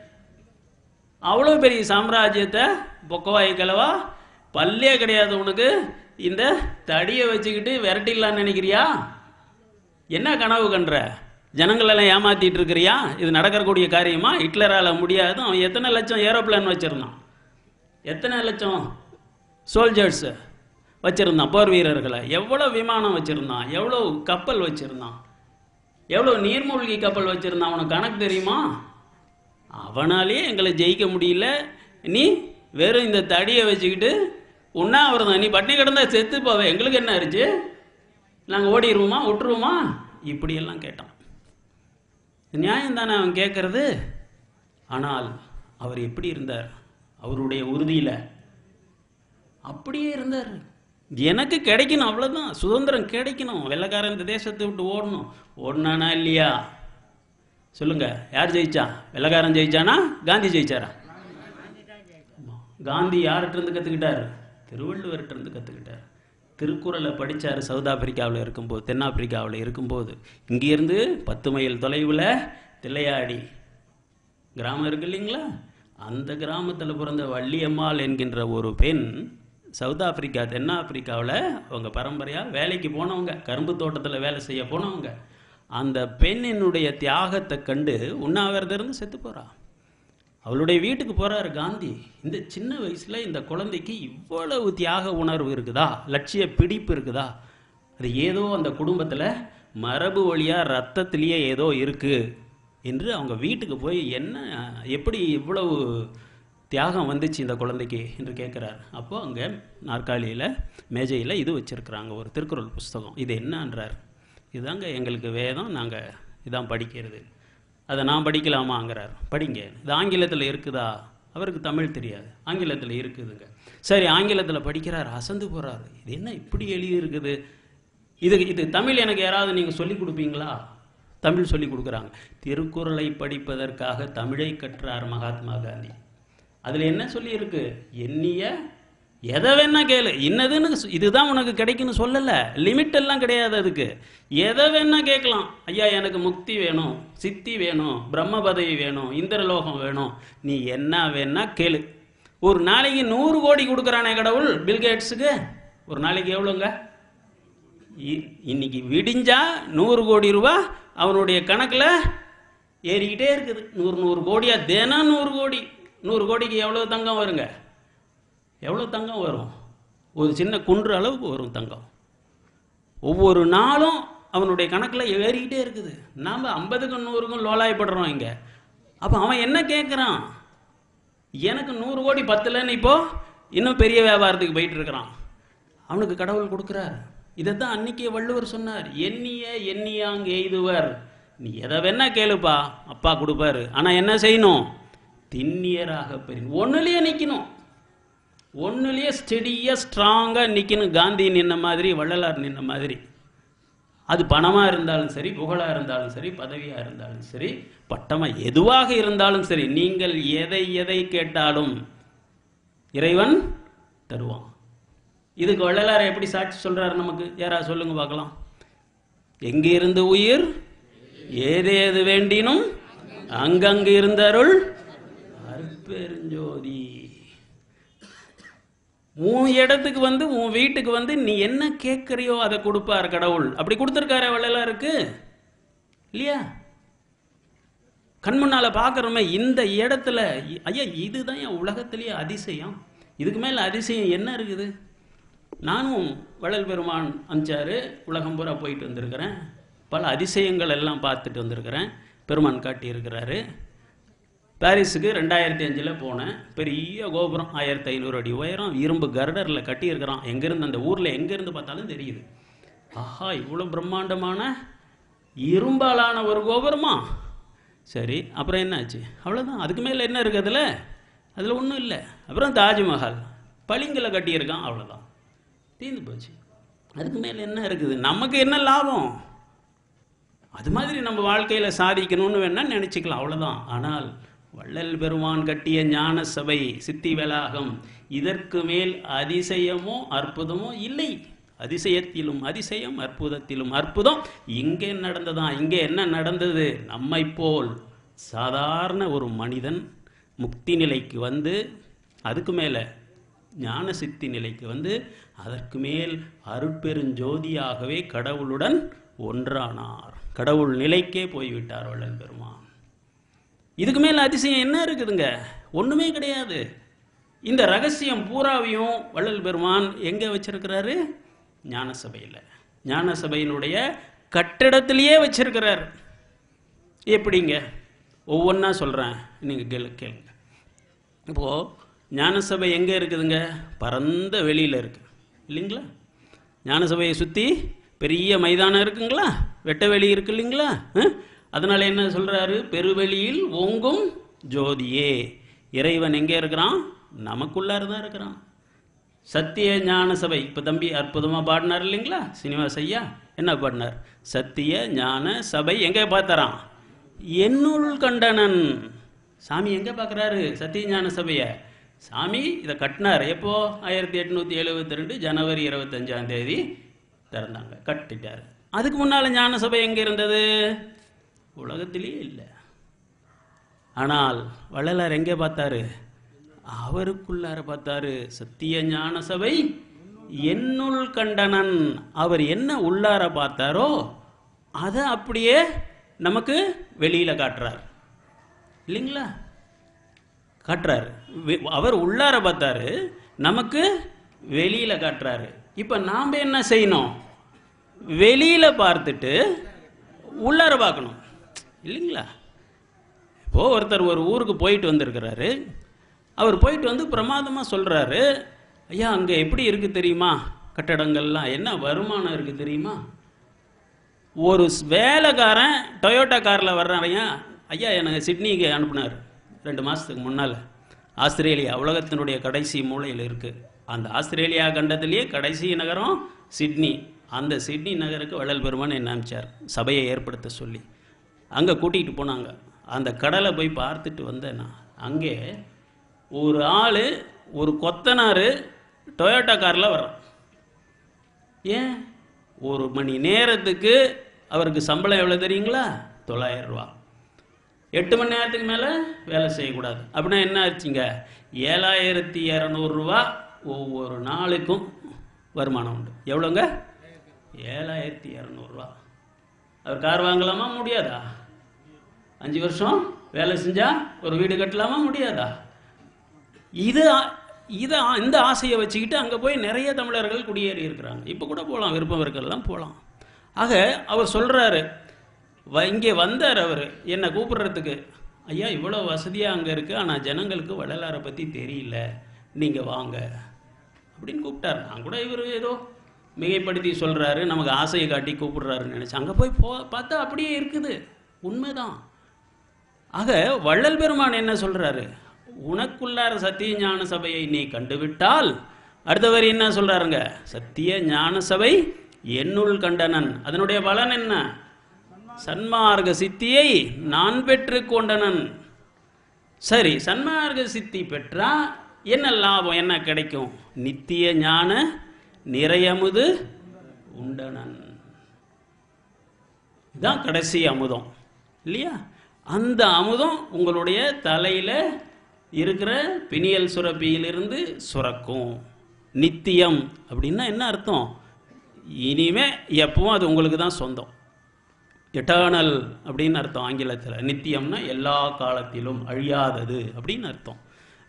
Speaker 3: அவ்வளோ பெரிய சாம்ராஜ்யத்தை பொக்கவாய் கலவா, பல்லே கிடையாது உனக்கு, இந்த தடியை வச்சுக்கிட்டு விரட்டிடலான்னு நினைக்கிறியா? என்ன கனவு கன்ற, ஜனங்களெல்லாம் ஏமாற்றிட்டு இருக்கிறியா? இது நடக்கக்கூடிய காரியமா? ஹிட்லரால் முடியாது. அவன் எத்தனை லட்சம் ஏரோப்ளேன் வச்சுருந்தான், எத்தனை லட்சம் சோல்ஜர்ஸு, வச்சுருந்தான், போர் வீரர்களை. எவ்வளோ விமானம் வச்சுருந்தான், எவ்வளோ கப்பல் வச்சுருந்தான், எவ்வளோ நீர்மூழ்கி கப்பல் வச்சுருந்தான், அவனுக்கு கணக்கு தெரியுமா? அவனாலே எங்களை ஜெயிக்க முடியல, நீ வெறும் இந்த தடியை வச்சுக்கிட்டு உண்ணாவிரதம், நீ பட்டினி கிடந்தா செத்து போவே, எங்களுக்கு என்ன ஆச்சு, நாங்கள் ஓடிடுவோமா விட்டுருவோமா, இப்படியெல்லாம் கேட்டான். நியாயம் தானே அவன் கேட்கறது. ஆனால் அவர் எப்படி இருந்தார்? அவருடைய உறுதியில் அப்படியே இருந்தார். எனக்கு கிடைக்கணும், அவ்வளோதான், சுதந்திரம் கிடைக்கணும், வெள்ளைக்காரன் இந்த தேசத்தை விட்டு ஓடணும். ஓடினானா இல்லையா சொல்லுங்க? யார் ஜெயிச்சா? வெள்ளைக்காரன் ஜெயிச்சானா காந்தி ஜெயிச்சாரா? காந்தி யார்கிட்ட கற்றுக்கிட்டார்? திருவள்ளுவர்கிட்ட கற்றுக்கிட்டார். திருக்குறளை படித்தார் சவுத் ஆப்பிரிக்காவில் இருக்கும்போது, தென்னாப்பிரிக்காவில் இருக்கும்போது. இங்கேருந்து 10 மைல் தொலைவில் தில்லையாடி கிராமம் இருக்கு இல்லைங்களா, அந்த கிராமத்தில் பிறந்த வள்ளியம்மாள் என்கின்ற ஒரு பெண் சவுத் ஆப்பிரிக்கா தென்னாப்பிரிக்காவில் அவங்க பரம்பரையாக வேலைக்கு போனவங்க, கரும்பு தோட்டத்தில் வேலை செய்ய போனவங்க. அந்த பெண்ணினுடைய தியாகத்தை கண்டு உண்ணாவிரதம் இருந்து செத்து போகிறா. அவளுடைய வீட்டுக்கு போகிறார் காந்தி. இந்த சின்ன வயசில் இந்த குழந்தைக்கு இவ்வளவு தியாக உணர்வு இருக்குதா, லட்சிய பிடிப்பு இருக்குதா? அது ஏதோ அந்த குடும்பத்தில் மரபு வழியாக ரத்தத்திலேயே ஏதோ இருக்குது என்று அவங்க வீட்டுக்கு போய் என்ன, எப்படி இவ்வளவு தியாகம் வந்துச்சு இந்த குழந்தைக்கு என்று கேட்குறார். அப்போது அங்கே நாற்காலியில் மேஜையில் இது வச்சுருக்குறாங்க, ஒரு திருக்குறள் புஸ்தகம். இது என்னன்றார்? இதுதாங்க எங்களுக்கு வேதம், நாங்கள் இதான் படிக்கிறது. அதை நான் படிக்கலாமாங்கிறார். படிங்க. இது ஆங்கிலத்தில் இருக்குதா? அவருக்கு தமிழ் தெரியாது, ஆங்கிலத்தில் இருக்குதுங்க. சரி, ஆங்கிலத்தில் படிக்கிறார், அசந்து போகிறார். இது என்ன இப்படி எழுதி இருக்குது? இது தமிழ் எனக்கு யாராவது நீங்கள் சொல்லிக் கொடுப்பீங்களா? தமிழ் சொல்லி கொடுக்குறாங்க. திருக்குறளை படிப்பதற்காக தமிழை கற்றார் மகாத்மா காந்தி. அதில் என்ன சொல்லியிருக்கு? எண்ணிய எதை வேணா கேளு, இன்னதுன்னு இதுதான் உனக்கு கிடைக்குன்னு சொல்லலை, லிமிட் எல்லாம் கிடையாது அதுக்கு. எதை வேணா கேட்கலாம். ஐயா எனக்கு முக்தி வேணும், சித்தி வேணும், பிரம்ம பதவி வேணும், இந்திரலோகம் வேணும், நீ என்ன வேணா கேளு. ஒரு நாளைக்கு 100 கோடி கொடுக்குறானே கடவுள் பில்கேட்ஸுக்கு. ஒரு நாளைக்கு எவ்வளோங்க? இன்னைக்கு விடிஞ்சா 100 கோடி ரூபா அவனுடைய கணக்கில் ஏறிக்கிட்டே இருக்குது. 100 கோடியா? தினம் 100 கோடி. 100 கோடிக்கு எவ்வளோ தங்கம் வருங்க? எவ்வளோ தங்கம் வரும்? ஒரு சின்ன குன்று அளவுக்கு வரும் தங்கம். ஒவ்வொரு நாளும் அவனுடைய கணக்கில் ஏறிக்கிட்டே இருக்குது. நாம் 50க்கும் 100க்கும் லோலாயப்படுறோம் இங்கே. அப்போ அவன் என்ன கேட்குறான்? எனக்கு 100 கோடி பத்தலைன்னு இப்போது இன்னும் பெரிய வியாபாரத்துக்கு போயிட்டு இருக்கிறான். அவனுக்கு கடவுள் கொடுக்குறார். இதைத்தான் அன்னைக்கு வள்ளுவர் சொன்னார், எண்ணிய எண்ணியாங் எய்துவர். நீ எதை வேணா கேளுப்பா, அப்பா கொடுப்பாரு. ஆனால் என்ன செய்யணும்? திண்ணியராக பெரிய ஒன்றுலேயே நிற்கணும், ஒன்றுலேயே ஸ்டெடியாக ஸ்ட்ராங்காக நிற்கணும். காந்தி நின்ன மாதிரி, வள்ளலார் நின்ன மாதிரி. அது பணமாக இருந்தாலும் சரி, புகழாக இருந்தாலும் சரி, பதவியாக இருந்தாலும் சரி, பட்டமாக எதுவாக இருந்தாலும் சரி, நீங்கள் எதை எதை கேட்டாலும் இறைவன் தருவான். இதுக்கு வள்ளலார் எப்படி சாட்சி சொல்கிறார் நமக்கு? யாரா சொல்லுங்க பார்க்கலாம். எங்கே இருந்து உயிர் ஏதேது வேண்டினும் அங்கங்கு இருந்தருள் அருட்பெருஞ்சோதி. உன் இடத்துக்கு வந்து, உன் வீட்டுக்கு வந்து நீ என்ன கேட்குறியோ அதை கொடுப்பார் கடவுள். அப்படி கொடுத்துருக்காரு வள்ளலாருக்கு இல்லையா? கண்முன்னால் பார்க்குறோமே இந்த இடத்துல. ஐயா இதுதான் என் உலகத்திலேயே அதிசயம். இதுக்கு மேலே அதிசயம் என்ன இருக்குது? நானும் வள்ளல் பெருமான் அஞ்சாறு உலகம் பூரா போயிட்டு வந்திருக்கிறேன். பல அதிசயங்கள் எல்லாம் பார்த்துட்டு வந்திருக்கிறேன். பெருமான் காட்டியிருக்கிறாரு. பாரிஸுக்கு 2005 போனேன். பெரிய கோபுரம் 1500 அடி உயரம், இரும்பு கர்டரில் கட்டியிருக்கிறான். எங்கேருந்து அந்த ஊரில் எங்கேருந்து பார்த்தாலும் தெரியுது. ஆஹா, இவ்வளோ பிரம்மாண்டமான இரும்பாலான ஒரு கோபுரமா? சரி, அப்புறம் என்னாச்சு? அவ்வளோதான். அதுக்கு மேலே என்ன இருக்குது? அதில் ஒன்றும் இல்லை. அப்புறம் தாஜ்மஹால் பளிங்கில் கட்டியிருக்கான், அவ்வளோதான், தீர்ந்து போச்சு. அதுக்கு மேலே என்ன இருக்குது? நமக்கு என்ன லாபம்? அது மாதிரி நம்ம வாழ்க்கையில் சாதிக்கணும்னு வேணால் நினச்சிக்கலாம், அவ்வளோதான். ஆனால் வள்ளல் பெருமான் கட்டிய ஞான சபை, சித்தி வளாகம், இதற்கு மேல் அதிசயமோ அற்புதமோ இல்லை. அதிசயத்திலும் அதிசயம், அற்புதத்திலும் அற்புதம். இங்கே நடந்ததான். இங்கே என்ன நடந்தது? நம்மை போல் சாதாரண ஒரு மனிதன் முக்தி நிலைக்கு வந்து, அதுக்கு மேலே ஞான சித்தி நிலைக்கு வந்து, அதற்கு மேல் அருட்பெருஞ்சோதியாகவே கடவுளுடன் ஒன்றானார். கடவுள் நிலைக்கே போய்விட்டார் வள்ளல் பெருமான். இதுக்கு மேலே அதிசயம் என்ன இருக்குதுங்க? ஒன்றுமே கிடையாது. இந்த ரகசியம் பூராவையும் வள்ளல் பெருமான் எங்கே வச்சிருக்கிறாரு? ஞான சபையில், ஞான சபையினுடைய கட்டிடத்திலேயே வச்சிருக்கிறார். எப்படிங்க? ஒவ்வொன்றா சொல்கிறேன், நீங்கள் கேளுங்க. இப்போது ஞானசபை எங்கே இருக்குதுங்க? பரந்த வெளியில் இருக்குது இல்லைங்களா? ஞானசபையை சுற்றி பெரிய மைதானம் இருக்குங்களா? வெட்ட வெளி இருக்கு இல்லைங்களா? அதனால் என்ன சொல்கிறாரு? பெருவெளியில் ஓங்கும் ஜோதியே. இறைவன் எங்கே இருக்கிறான்? நமக்குள்ளார தான் இருக்கிறான். சத்திய ஞான சபை. இப்போ தம்பி அற்புதமாக பாடினார் இல்லைங்களா சீனிவாஸ் ஐயா? என்ன பாடினார்? சத்திய ஞான சபை எங்கே பார்த்தாராம்? என்னுள் கண்டனன். சாமி எங்கே பார்க்குறாரு சத்திய ஞான சபையை? சாமி இதை கட்டினார் எப்போ? 1872 ஜனவரி 25 திறந்தாங்க, கட்டிட்டார். அதுக்கு முன்னால் ஞான சபை எங்கே இருந்தது? உலகத்திலேயே இல்லை. ஆனால் வள்ளலார் எங்கே பார்த்தாரு? அவருக்குள்ளார பார்த்தாரு. சத்திய ஞான சபை என்னுள் கண்டனன். அவர் என்ன உள்ளார பார்த்தாரோ அதை அப்படியே நமக்கு வெளியில் காட்டுறார் இல்லைங்களா? காட்டுறாரு. அவர் உள்ளார பார்த்தாரு, நமக்கு வெளியில் காட்டுறாரு. இப்போ நாம் என்ன செய்யணும்? வெளியில் பார்த்துட்டு உள்ளார பார்க்கணும் இல்லைங்களா? இப்போது ஒருத்தர் ஒரு ஊருக்கு போயிட்டு வந்திருக்கிறாரு. அவர் போயிட்டு வந்து பிரமாதமாக சொல்கிறாரு, ஐயா அங்கே எப்படி இருக்குது தெரியுமா? கட்டடங்கள்லாம் என்ன வருமானம் இருக்குது தெரியுமா? ஒரு வேலைக்காரன் டொயோட்டா காரில் வர்றாரையா, ஐயா எனக்கு சிட்னிக்கு அனுப்புனார் 2 மாதத்துக்கு முன்னால். ஆஸ்திரேலியா உலகத்தினுடைய கடைசி மூலையில் இருக்குது. அந்த ஆஸ்திரேலியா கண்டத்திலேயே கடைசி நகரம் சிட்னி. அந்த சிட்னி நகருக்கு வள்ளல் பெருமான் என்ன அனுப்பிச்சார், சபையை ஏற்படுத்த சொல்லி. அங்கே கூட்டிகிட்டு போனாங்க. அந்த கடலை போய் பார்த்துட்டு வந்தேன் நான். அங்கே ஒரு ஆள், ஒரு கொத்தனார் டொயோட்டா காரில் வர்றான். ஏன்? 1 மணி நேரத்துக்கு அவருக்கு சம்பளம் எவ்வளோ தெரியுங்களா? 900 ரூபா. 8 மணி நேரத்துக்கு மேலே வேலை செய்யக்கூடாது. அப்படின்னா என்ன ஆச்சுங்க? 7200 ரூபா ஒவ்வொரு நாளுக்கும் வருமானம் உண்டு. எவ்வளோங்க? 7200 ரூபா. அவர் கார் வாங்கலாமா? முடியாதா? 5 வருஷம் வேலை செஞ்சால் ஒரு வீடு கட்டலாமா? முடியாதா? இந்த ஆசையை வச்சுக்கிட்டு அங்கே போய் நிறைய தமிழர்கள் குடியேறி இருக்கிறாங்க. இப்போ கூட போகலாம், விருப்பம் இருக்கிறதெல்லாம் போகலாம். ஆக அவர் சொல்கிறாரு, இங்கே வந்தார் அவர் என்னை கூப்பிடுறதுக்கு. ஐயா இவ்வளோ வசதியாக அங்கே இருக்குது, ஆனால் ஜனங்களுக்கு வள்ளலாரை பற்றி தெரியல, நீங்கள் வாங்க அப்படின்னு கூப்பிட்டார். நான் கூட இவர் ஏதோ மிகைப்படுத்தி சொல்கிறாரு, நமக்கு ஆசையை காட்டி கூப்பிடுறாருன்னு நினச்சேன். அங்கே போய் பார்த்தா அப்படியே இருக்குது, உண்மைதான். ஆக வள்ளல் பெருமான் என்ன சொல்கிறாரு? உனக்குள்ளார சத்திய ஞான சபையை நீ கண்டுவிட்டால், அடுத்த வரி என்ன சொல்கிறாருங்க? சத்திய ஞான சபை என்னுள் கண்டனன். அதனுடைய பலன் என்ன? சன்மார்க்க சித்தியை நான் பெற்று கொண்டனன். சரி, சன்மார்க்க சித்தி பெற்றா என்ன லாபம், என்ன கிடைக்கும்? நித்திய ஞான நிறையமுது உண்டனன். இதுதான் கடைசி அமுதம் இல்லையா? அந்த அமுதம் உங்களுடைய தலையில் இருக்கிற பிணியல் சுரப்பியிலிருந்து சுரக்கும். நித்தியம் அப்படின்னா என்ன அர்த்தம்? இனிமே எப்பவும் அது உங்களுக்கு தான் சொந்தம். எட்டர்னல் அப்படின்னு அர்த்தம் ஆங்கிலத்தில். நித்தியம்னா எல்லா காலத்திலும் அழியாதது அப்படின்னு அர்த்தம்.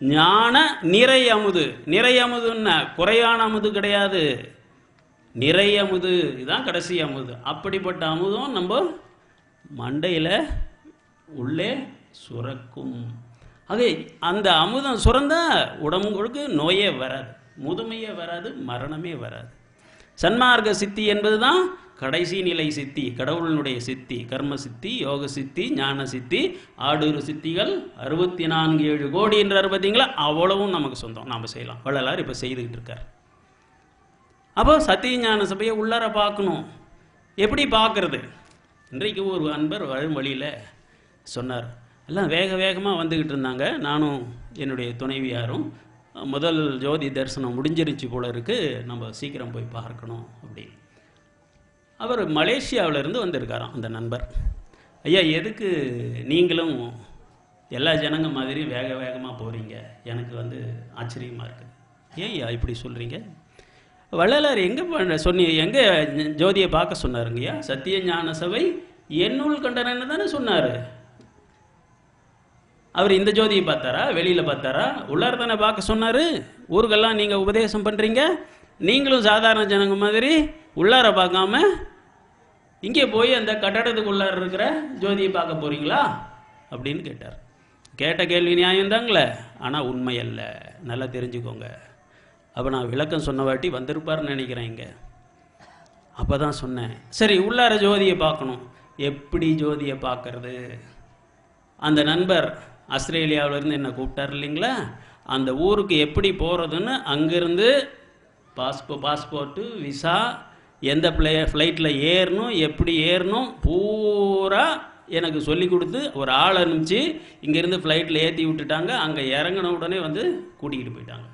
Speaker 3: ஞான நிறையமுது. நிறையமுதுன்னா குறையான அமுது கிடையாது, நிறையமுது. இதுதான் கடைசி அமுது. அப்படிப்பட்ட அமுதம் நம்ம மண்டையில் உள்ளே சுரக்கும். ஆக அந்த அமுதம் சுரந்தா உடம்புக்கு நோயே வராது, முதுமையே வராது, மரணமே வராது. சன்மார்க்க சித்தி என்பது தான் கடைசி நிலை சித்தி, கடவுளினுடைய சித்தி. கர்ம சித்தி, யோக சித்தி, ஞான சித்தி, 6 சித்திகள் 64 கோடி என்றார் பார்த்தீங்களா? அவ்வளவும் நமக்கு சொந்தம், நாம் செய்யலாம். வள்ளலார் இப்போ செய்துக்கிட்டு இருக்கார். அப்போ சத்திய ஞான சபையை உள்ளார பார்க்கணும். எப்படி பார்க்கறது? இன்றைக்கு ஒரு அன்பர் வழியில் சொன்னார், எல்லாம் வேக வேகமாக வந்துக்கிட்டு இருந்தாங்க, நானும் என்னுடைய துணைவியாரும். முதல் ஜோதி தரிசனம் முடிஞ்சிருச்சு போல இருக்குது, நம்ம சீக்கிரம் போய் பார்க்கணும் அப்படின்னு. அவர் மலேசியாவிலேருந்து வந்திருக்காராம் அந்த நண்பர். ஐயா எதுக்கு நீங்களும் எல்லா ஜனங்க மாதிரி வேக வேகமாக போகிறீங்க? எனக்கு ஆச்சரியமாக இருக்குது. ஏன் ஐயா இப்படி சொல்கிறீங்க? வள்ளலார் எங்கே ஜோதியை பார்க்க சொன்னாருங்கய்யா? சத்திய ஞான சபை என்னுள் கண்டனன்னு தானே சொன்னார். அவர் இந்த ஜோதியை பார்த்தாரா, வெளியில் பார்த்தாரா? உள்ளார தானே பார்க்க சொன்னார். ஊருக்கெல்லாம் நீங்கள் உபதேசம் பண்ணுறீங்க, நீங்களும் சாதாரண ஜனங்க மாதிரி உள்ளார பார்க்காம இங்கே போய் அந்த கட்டடத்துக்குள்ளார இருக்கிற ஜோதியை பார்க்க போகிறீங்களா அப்படின்னு கேட்டார். கேட்ட கேள்வி நியாயம்தாங்களே, ஆனால் உண்மை அல்ல. நல்லா தெரிஞ்சுக்கோங்க. அப்போ நான் விளக்கம் சொன்ன வாட்டி வந்திருப்பார்னு நினைக்கிறேன் இங்கே. அப்போ தான் சொன்னேன், சரி உள்ளார ஜோதியை பார்க்கணும், எப்படி ஜோதியை பார்க்கறது? அந்த நண்பர் ஆஸ்திரேலியாவிலேருந்து என்னை கூப்பிட்டார் இல்லைங்களா, அந்த ஊருக்கு எப்படி போகிறதுன்னு அங்கேருந்து பாஸ்போர்ட்டு, விசா, எந்த ஃப்ளைட்டில் ஏறணும், எப்படி ஏறணும் பூரா எனக்கு சொல்லி கொடுத்து ஒரு ஆள் அனுப்பிச்சு இங்கேருந்து ஃப்ளைட்டில் ஏற்றி விட்டுட்டாங்க. அங்கே இறங்கின உடனே வந்து கூட்டிகிட்டு போயிட்டாங்க.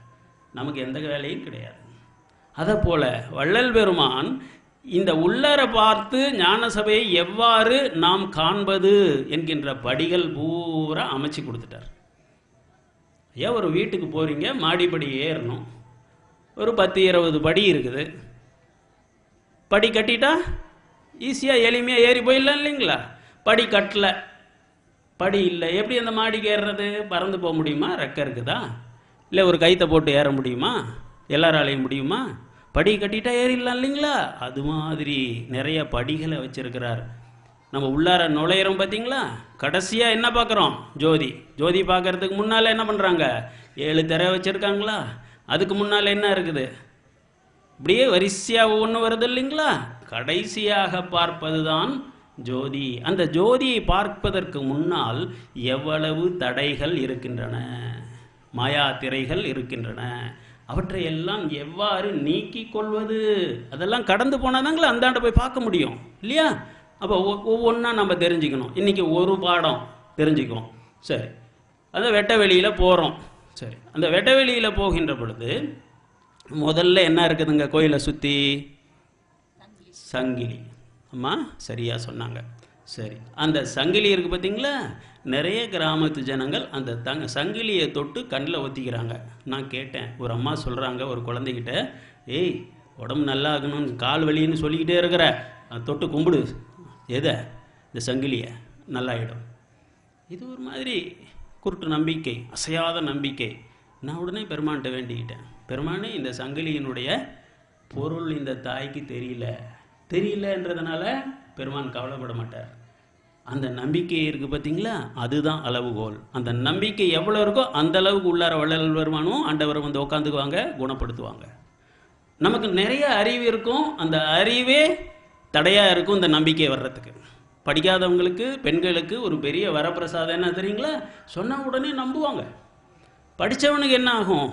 Speaker 3: நமக்கு எந்த வேலையும் கிடையாது. அதை போல் வள்ளல் பெருமான் இந்த உள்ளர பார்த்து ஞான சபையை எவ்வாறு நாம் காண்பது என்கின்ற படிகள் பூரா அமைச்சு கொடுத்துட்டார். ஏன் ஒரு வீட்டுக்கு போகிறீங்க, மாடிப்படி ஏறணும், ஒரு 10-20 படி இருக்குது. படி கட்டிட்டா ஈஸியாக எளிமையாக ஏறி போயிடலாம் இல்லைங்களா? படி கட்டலை, படி இல்லை, எப்படி அந்த மாடிக்கு ஏறுறது? பறந்து போக முடியுமா? ரெக்க இருக்குதா? இல்லை ஒரு கைத்தை போட்டு ஏற முடியுமா? எல்லாராலையும் முடியுமா? படி கட்டிட்டா ஏறிடலாம் இல்லைங்களா? அது மாதிரி நிறைய படிகளை வச்சிருக்கிறார். நம்ம உள்ளார நுழையிறோம் பார்த்தீங்களா, கடைசியாக என்ன பார்க்குறோம்? ஜோதி. ஜோதி பார்க்கறதுக்கு முன்னால் என்ன பண்ணுறாங்க? 7 திரை வச்சுருக்காங்களா? அதுக்கு முன்னால் என்ன இருக்குது? இப்படியே வரிசையாக ஒவ்வொன்று வருது இல்லைங்களா? கடைசியாக பார்ப்பது தான் ஜோதி. அந்த ஜோதியை பார்ப்பதற்கு முன்னால் எவ்வளவு தடைகள் இருக்கின்றன, மாயா திரைகள் இருக்கின்றன, அவற்றை எல்லாம் எவ்வாறு நீக்கிக் கொள்வது? அதெல்லாம் கடந்து போனாதாங்களா அந்தாண்ட போய் பார்க்க முடியும் இல்லையா? அப்போ ஒவ்வொன்றா நம்ம தெரிஞ்சுக்கணும். இன்றைக்கி ஒரு பாடம் தெரிஞ்சுக்குவோம். சரி, அந்த வெட்ட வெளியில் போகிறோம். சரி, அந்த வெட்ட வெளியில் போகின்ற பொழுது முதல்ல என்ன இருக்குதுங்க கோயிலை சுற்றி? சங்கிலி. அம்மா சரியாக சொன்னாங்க. சரி, அந்த சங்கிலி இருக்குது பார்த்தீங்களா? நிறைய கிராமத்து ஜனங்கள் அந்த சங்கிலியை தொட்டு கண்ணில் ஒத்திக்கிறாங்க. நான் கேட்டேன், ஒரு அம்மா சொல்கிறாங்க ஒரு குழந்தைகிட்ட, ஏய் உடம்பு நல்லா ஆகணும்னு கால் வலின்னு சொல்லிக்கிட்டே இருக்கிற, தொட்டு கும்பிடு, எதை? இந்த சங்கிலியை, நல்லாயிடும். இது ஒரு மாதிரி குருட்டு நம்பிக்கை, அசையாத நம்பிக்கை. நான் உடனே பெருமான்கிட்ட வேண்டிக்கிட்டேன், பெருமானே இந்த சங்கிலியினுடைய பொருள் இந்த தாய்க்கு தெரியலன்றதுனால பெருமான் கவலைப்பட மாட்டார். அந்த நம்பிக்கை இருக்குது பார்த்தீங்களா, அதுதான் அளவுகோல். அந்த நம்பிக்கை எவ்வளோ இருக்கோ அந்த அளவுக்கு உள்ளார வள்ளல் பெருமானும் ஆண்டவரும் வந்து உட்காந்துக்குவாங்க, குணப்படுத்துவாங்க. நமக்கு நிறைய அறிவு இருக்கும், அந்த அறிவே தடையாக இருக்கும் இந்த நம்பிக்கை வர்றதுக்கு. படிக்காதவங்களுக்கு, பெண்களுக்கு ஒரு பெரிய வரப்பிரசாதம் என்ன தெரியுங்களா? சொன்ன உடனே நம்புவாங்க. படித்தவனுக்கு என்ன ஆகும்?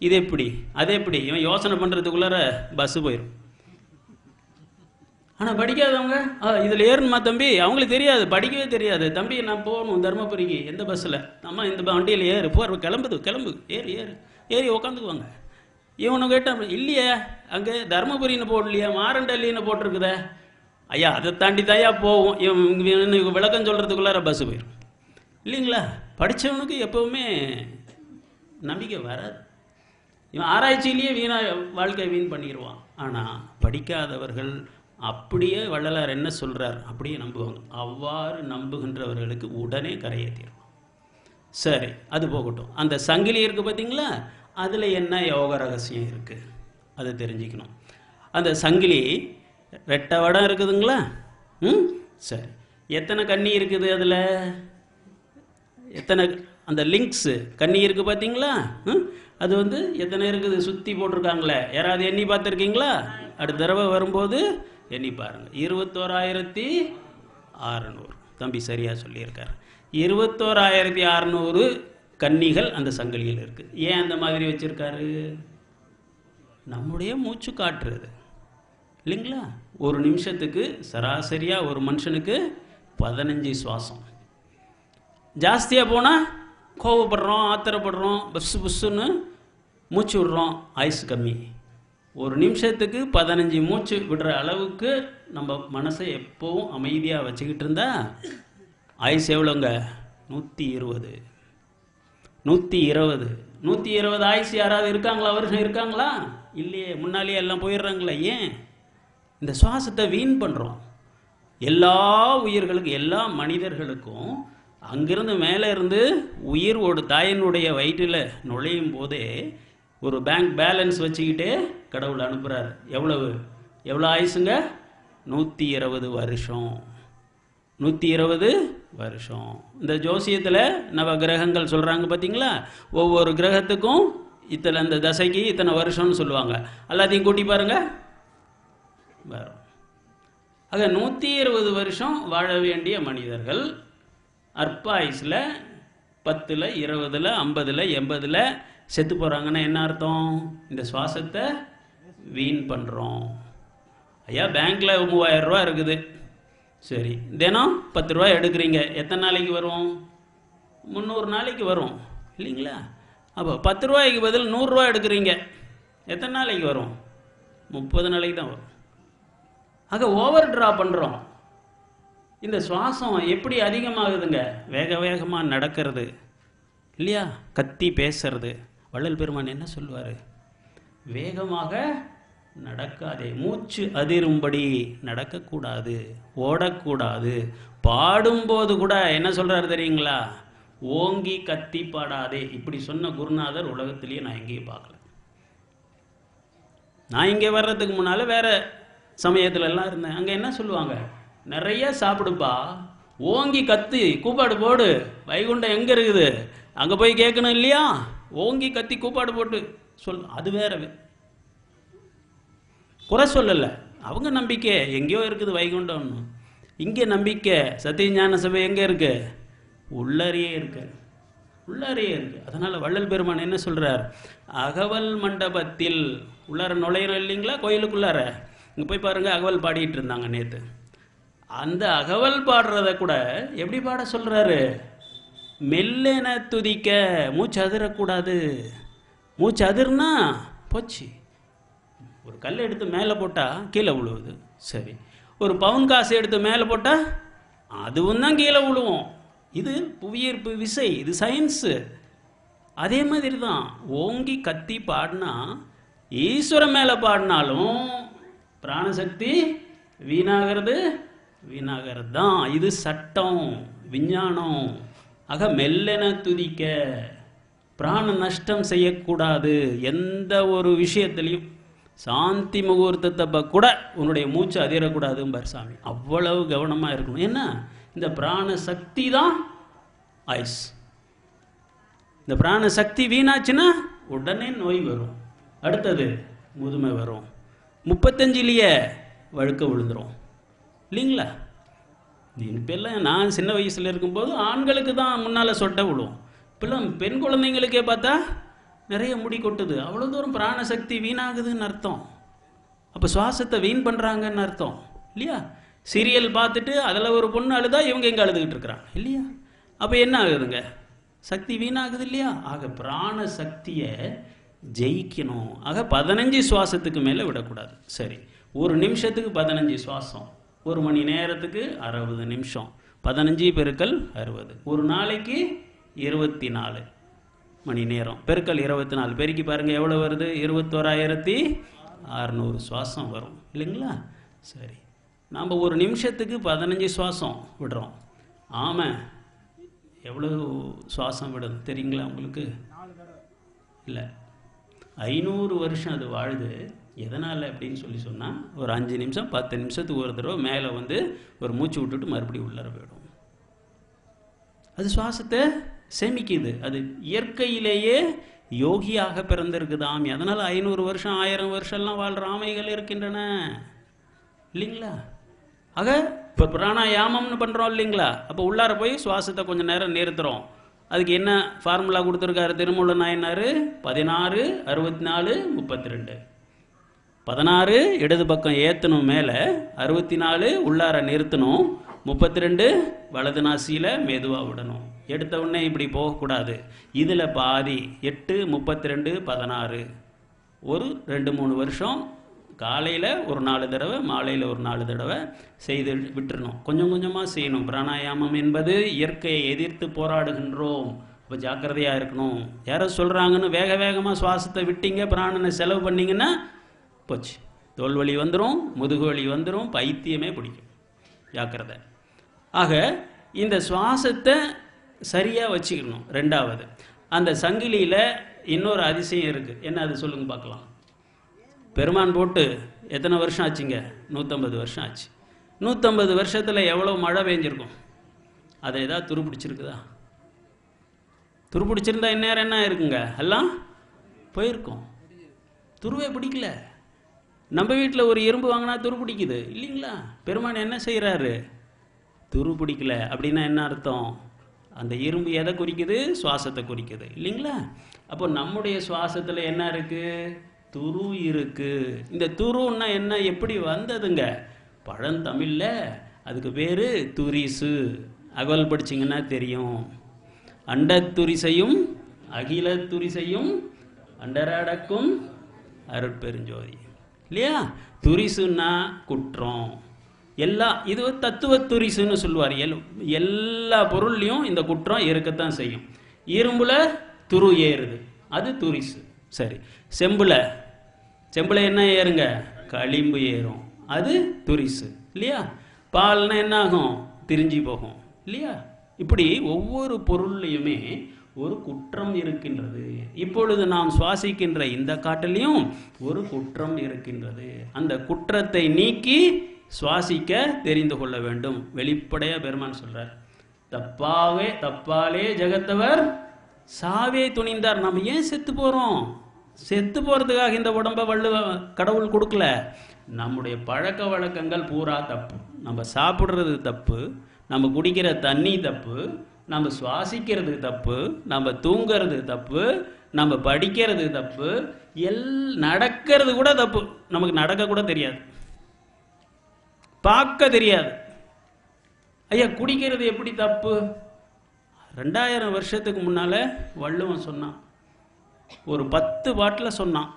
Speaker 3: இது எப்படி அது எப்படி, இவன் யோசனை பண்ணுறதுக்குள்ளார பஸ்ஸு போயிடும். ஆனால் படிக்காதவங்க, இதில் ஏறணுமா தம்பி? அவங்களுக்கு தெரியாது, படிக்கவே தெரியாது. தம்பி நான் போகணும் தர்மபுரிக்கு, எந்த பஸ்ஸில்? அம்மா இந்த வண்டியில் ஏறு, கிளம்பு, ஏறி உக்காந்துக்குவாங்க. இவனு கேட்டால், இல்லையே அங்கே தர்மபுரின்னு போடலையா, மாரண்டல்லின்னு போட்டிருக்குதே. ஐயா அதை தாண்டி தாயா போவோம். இவன் விளக்கம் சொல்கிறதுக்குள்ளார பஸ்ஸு போயிடும் இல்லைங்களா? படித்தவனுக்கு எப்போவுமே நம்பிக்கை வராது. இவன் ஆராய்ச்சியிலேயே வாழ்க்கை வீண் பண்ணிடுவான். ஆனால் படிக்காதவர்கள் அப்படியே வள்ளலார் என்ன சொல்கிறார் அப்படியே நம்புவாங்க. அவ்வாறு நம்புகின்றவர்களுக்கு உடனே கரையேற்றிடுவான். சரி, அது போகட்டும். அந்த சங்கிலி இருக்குது பார்த்தீங்களா, அதில் என்ன யோக ரகசியம் இருக்குது அதை தெரிஞ்சுக்கணும். அந்த சங்கிலி ரெட்டை வடம் இருக்குதுங்களா? சரி, எத்தனை கண்ணி இருக்குது அதில்? எத்தனை அந்த லிங்க்ஸு கண்ணி இருக்குது பார்த்தீங்களா? அது வந்து எத்தனை இருக்குது சுற்றி போட்டிருக்காங்களே, யாராவது எண்ணி பார்த்துருக்கீங்களா? அடுத்த தடவை வரும்போது எண்ணி பாருங்கள். 21,600. தம்பி சரியாக சொல்லியிருக்கார். 21,600 கன்னிகள் அந்த சங்கிலியில் இருக்குது. ஏன் அந்த மாதிரி வச்சுருக்காரு? நம்முடைய மூச்சு காட்டுறது இல்லைங்களா? ஒரு நிமிஷத்துக்கு சராசரியாக ஒரு மனுஷனுக்கு 15 சுவாசம். ஜாஸ்தியாக போனால் கோவப்படுறோம், ஆத்திரப்படுறோம், புஸ்ஸுன்னு மூச்சு விடுறோம், ஆயுசு கம்மி. ஒரு நிமிஷத்துக்கு 15 மூச்சு விடுற அளவுக்கு நம்ம மனசை எப்போவும் அமைதியாக வச்சுக்கிட்டு இருந்தா ஆயுசு எவ்வளோங்க? 120. 120 ஆயுசு யாராவது இருக்காங்களா? வருஷம் இருக்காங்களா? இல்லையே, முன்னாலேயே எல்லாம் போயிடுறாங்களே. ஏன்? இந்த சுவாசத்தை வீண் பண்ணுறோம். எல்லா உயிர்களுக்கும், எல்லா மனிதர்களுக்கும் அங்கிருந்து மேலே இருந்து உயிர் ஒரு தாயினுடைய வயிற்றில் நுழையும் போதே ஒரு பேங்க் பேலன்ஸ் வச்சுக்கிட்டே கடவுள் அனுப்புகிறார். எவ்வளோ ஆயுசுங்க? 120 வருஷம். 120 வருஷம். இந்த ஜோசியத்தில் நவ கிரகங்கள் சொல்கிறாங்க பார்த்தீங்களா, ஒவ்வொரு கிரகத்துக்கும் இத்தனை, இந்த தசைக்கு இத்தனை வருஷம்னு சொல்லுவாங்க. எல்லாத்தையும் கூட்டி பாருங்க வரும். ஆக 120 வருஷம் வாழ வேண்டிய மனிதர்கள் அற்ப ஆயுசில் 10, 20, 50, 80 செத்து போகிறாங்கன்னா என்ன அர்த்தம்? இந்த சுவாசத்தை வீண் பண்ணுறோம். ஐயா பேங்க்கில் 3000 ரூபா இருக்குது, சரி தினம் 10 ரூபா எடுக்கிறீங்க, எத்தனை நாளைக்கு வரும்? 300 நாளைக்கு வரும் இல்லைங்களா? அப்போ 10 ரூபாய்க்கு பதில் 100 ரூபா எடுக்கிறீங்க, எத்தனை நாளைக்கு வரும்? 30 நாளைக்கு தான் வரும். ஆக ஓவர் ட்ரா பண்ணுறோம். இந்த சுவாசம் எப்படி அதிகமாகுதுங்க? வேக வேகமாக நடக்கிறது இல்லையா? கத்தி பேசுறது. வள்ளல் பெருமான் என்ன சொல்லுவார்? வேகமாக நடக்காதே, மூச்சு அதிரும்படி நடக்கக்கூடாது, ஓடக்கூடாது. பாடும்போது கூட என்ன சொல்கிறாரு தெரியுங்களா? ஓங்கி கத்தி பாடாதே. இப்படி சொன்ன குருநாதர் உலகத்திலேயே நான் எங்கேயும் பார்க்கல. நான் இங்கே வர்றதுக்கு முன்னால் வேறு சமயத்துலலாம் இருந்தேன். அங்கே என்ன சொல்லுவாங்க? நிறைய சாப்பிடுப்பா, ஓங்கி கத்தி கூப்பாடு போடு, வைகுண்டம் எங்கே இருக்குது அங்கே போய் கேட்கணும் இல்லையா? ஓங்கி கத்தி கூப்பாடு போட்டு சொல். அது வேற குறை சொல்லலை, அவங்க நம்பிக்கை எங்கேயோ இருக்குது வைகுண்டம்னு. இங்கே நம்பிக்கை சத்தியஞான சபை எங்கே இருக்கு? உள்ளறையே இருக்கு, உள்ளறையே இருக்கு. அதனால் வள்ளல் பெருமான் என்ன சொல்கிறார்? அகவல் மண்டபத்தில் உள்ளார நுழையிறோம் இல்லைங்களா? கோயிலுக்குள்ளார இங்கே போய் பாருங்கள், அகவல் பாடிட்டு இருந்தாங்க நேற்று. அந்த அகவல் பாடுறத கூட எப்படி பாட சொல்கிறாரு? மெல்லென துதிக்க, மூச்சு அதிரக்கூடாது. மூச்சு அதிர்னா போச்சு. ஒரு கல் எடுத்து மேலே போட்டால் கீழே விழுவுது, சரி. ஒரு பவுன் காசு எடுத்து மேலே போட்டால் அதுவும் தான் கீழே விழுவோம். இது புவியீர்ப்பு விசை, இது சயின்ஸு. அதே மாதிரி தான் ஓங்கி கத்தி பாடினா, ஈஸ்வரன் மேலே பாடினாலும் பிராணசக்தி வீணாகிறது தான். இது சட்டம், விஞ்ஞானம். ஆக மெல்லென துதிக்க, பிராண நஷ்டம் செய்யக்கூடாது எந்த ஒரு விஷயத்திலையும். சாந்தி முகூர்த்தத்தை கூட உன்னுடைய மூச்சு அதிரக்கூடாதும்பார் சாமி. அவ்வளவு கவனமாக இருக்கணும். என்ன? இந்த பிராண சக்தி தான் ஆயுஸ். இந்த பிராண சக்தி வீணாச்சுன்னா உடனே நோய் வரும், அடுத்தது முதுமை வரும், 35லேயே வழுக்க விழுந்துடும் இல்லைங்களா? இப்பெல்லாம் நான் சின்ன வயசில் இருக்கும்போது ஆண்களுக்கு தான் முன்னால் சொட்டை விழும். இப்பெல்லாம் பெண் குழந்தைங்களுக்கே பார்த்தா நிறைய முடி கொட்டுது. அவ்வளோ தூரம் பிராணசக்தி வீணாகுதுன்னு அர்த்தம். அப்போ சுவாசத்தை வீண் பண்ணுறாங்கன்னு அர்த்தம் இல்லையா? சீரியல் பார்த்துட்டு அதில் ஒரு பொண்ணு அழுதா இவங்க எங்கே அழுதுகிட்டு இருக்கிறாங்க இல்லையா? அப்போ என்ன ஆகுதுங்க? சக்தி வீணாகுது இல்லையா? ஆக பிராண சக்தியை ஜெயிக்கணும். ஆக 15 சுவாசத்துக்கு மேலே விடக்கூடாது. சரி, ஒரு நிமிஷத்துக்கு 15 சுவாசம், ஒரு மணி நேரத்துக்கு 60 நிமிஷம், 15 பெருக்கல் 60, ஒரு நாளைக்கு 24 மணி நேரம் பெருக்கல் 24 பெருக்கி பாருங்கள் எவ்வளோ வருது? 21,600 சுவாசம் வரும் இல்லைங்களா? சரி, நாம் ஒரு நிமிஷத்துக்கு 15 சுவாசம் விடுறோம். ஆமாம், எவ்வளோ சுவாசம் விடும் தெரியுங்களா உங்களுக்கு? இல்லை, 500 வருஷம் அது வாழுது. எதனால் அப்படின்னு சொன்னால், ஒரு 5 நிமிஷம் 10 நிமிஷத்துக்கு ஒரு தடவை மேலே வந்து ஒரு மூச்சு விட்டுட்டு மறுபடியும் உள்ளார போயிடும். அது சுவாசத்தை சேமிக்குது. அது இயற்கையிலேயே யோகியாக பிறந்திருக்குதாம். அதனால் 500 வருஷம் 1000 வருஷம்லாம் வாழ்கிற ஆமைகள் இருக்கின்றன இல்லைங்களா? ஆக இப்போ பிராணாயாமம்னு பண்ணுறோம் இல்லைங்களா? அப்போ உள்ளார போய் சுவாசத்தை கொஞ்சம் நேரம் நிறுத்துகிறோம். அதுக்கு என்ன ஃபார்முலா கொடுத்துருக்காரு திருமூல நாயனார்? 16, 64, 32. 16 இடது பக்கம் ஏற்றணும், மேலே 64 உள்ளார நிறுத்தணும், 32 வலது நாசியில் மெதுவாக விடணும். எடுத்த உடனே இப்படி போகக்கூடாது. இதில் பாதி 8, 32, 16 ஒரு 2-3 வருஷம் காலையில் ஒரு 4 தடவை, மாலையில் ஒரு 4 தடவை செய்து விட்டுறணும். கொஞ்சம் கொஞ்சமாக செய்யணும். பிராணாயாமம் என்பது இயற்கையை எதிர்த்து போராடுகின்றோம். இப்போ ஜாக்கிரதையாக இருக்கணும். யாரோ சொல்கிறாங்கன்னு வேக வேகமாக சுவாசத்தை விட்டீங்க, பிராணனை செலவு பண்ணிங்கன்னா போச்சு. தோல் வலி வந்துடும், முதுகு வலி வந்துடும், பைத்தியமே பிடிக்கும். ஜாக்கிரதை. ஆக இந்த சுவாசத்தை சரியாக வச்சுக்கணும். ரெண்டாவது, அந்த சங்கிலியில் இன்னொரு அதிசயம் இருக்குது. என்ன அது சொல்லுங்க பார்க்கலாம். பெருமான் போட்டு எத்தனை வருஷம் ஆச்சுங்க? 150 வருஷம் ஆச்சு. 150 வருஷத்தில் எவ்வளோ மழை பெஞ்சிருக்கும்? அதை ஏதாவது துருப்பிடிச்சிருக்குதா? துருப்பிடிச்சிருந்தா இந்நேரம் என்ன இருக்குங்க? எல்லாம் போயிருக்கும். துருவே பிடிக்கல. நம்ம வீட்டில் ஒரு இரும்பு வாங்கினா துரு பிடிக்குது இல்லைங்களா? பெருமான் என்ன செய்கிறாரு? துரு பிடிக்கல அப்படின்னா என்ன அர்த்தம்? அந்த இரும்பு எதை குறிக்குது? சுவாசத்தை குறிக்குது இல்லைங்களா? அப்போ நம்முடைய சுவாசத்தில் என்ன இருக்குது? துரு இருக்குது. இந்த துருன்னா என்ன, எப்படி வந்ததுங்க? பழந்தமிழில் அதுக்கு பேர் துரிசு. அகவல் படிச்சிங்கன்னா தெரியும். அண்டத்துரிசையும் அகில துரிசையும் அண்டரடக்கும் அருட்பெருஞ்சோதி இல்லையா? துரிசுன்னா குற்றம். இது தத்துவ துரிசுன்னு சொல்லுவார். எல்லா பொருள்லையும் இந்த குற்றம் இருக்கத்தான் செய்யும். இரும்புல துரு ஏறுது, அது துரிசு. சரி, செம்புல என்ன ஏறுங்க? களிம்பு ஏறும், அது துரிசு இல்லையா? பால்னா என்ன ஆகும்? திரிஞ்சு போகும் இல்லையா? இப்படி ஒவ்வொரு பொருள்லையுமே ஒரு குற்றம் இருக்கின்றது. இப்பொழுது நாம் சுவாசிக்கின்ற இந்த காட்டிலையும் ஒரு குற்றம் இருக்கின்றது. அந்த குற்றத்தை நீக்கி சுவாசிக்க தெரிந்து கொள்ள வேண்டும். வெளிப்படையா பெருமான் சொல்றார், தப்பாலே ஜெகத்தவர் சாவே துணிந்தார். நம்ம ஏன் செத்து போறோம்? செத்து போறதுக்காக இந்த உடம்ப கடவுள் கொடுக்கல. நம்முடைய பழக்க வழக்கங்கள் பூரா தப்பு. நம்ம சாப்பிட்றது தப்பு, நம்ம குடிக்கிற தண்ணி தப்பு, நம்ம சுவாசிக்கிறது தப்பு, நம்ம தூங்கிறது தப்பு, நம்ம படிக்கிறது தப்பு, நடக்கிறது கூட தப்பு. நமக்கு நடக்க கூட தெரியாது, பார்க்க தெரியாது. ஐயா, குடிக்கிறது எப்படி தப்பு? 2000 வருஷத்துக்கு முன்னால வள்ளுவன் சொன்னான். ஒரு 10 பாட்டில் சொன்னான்.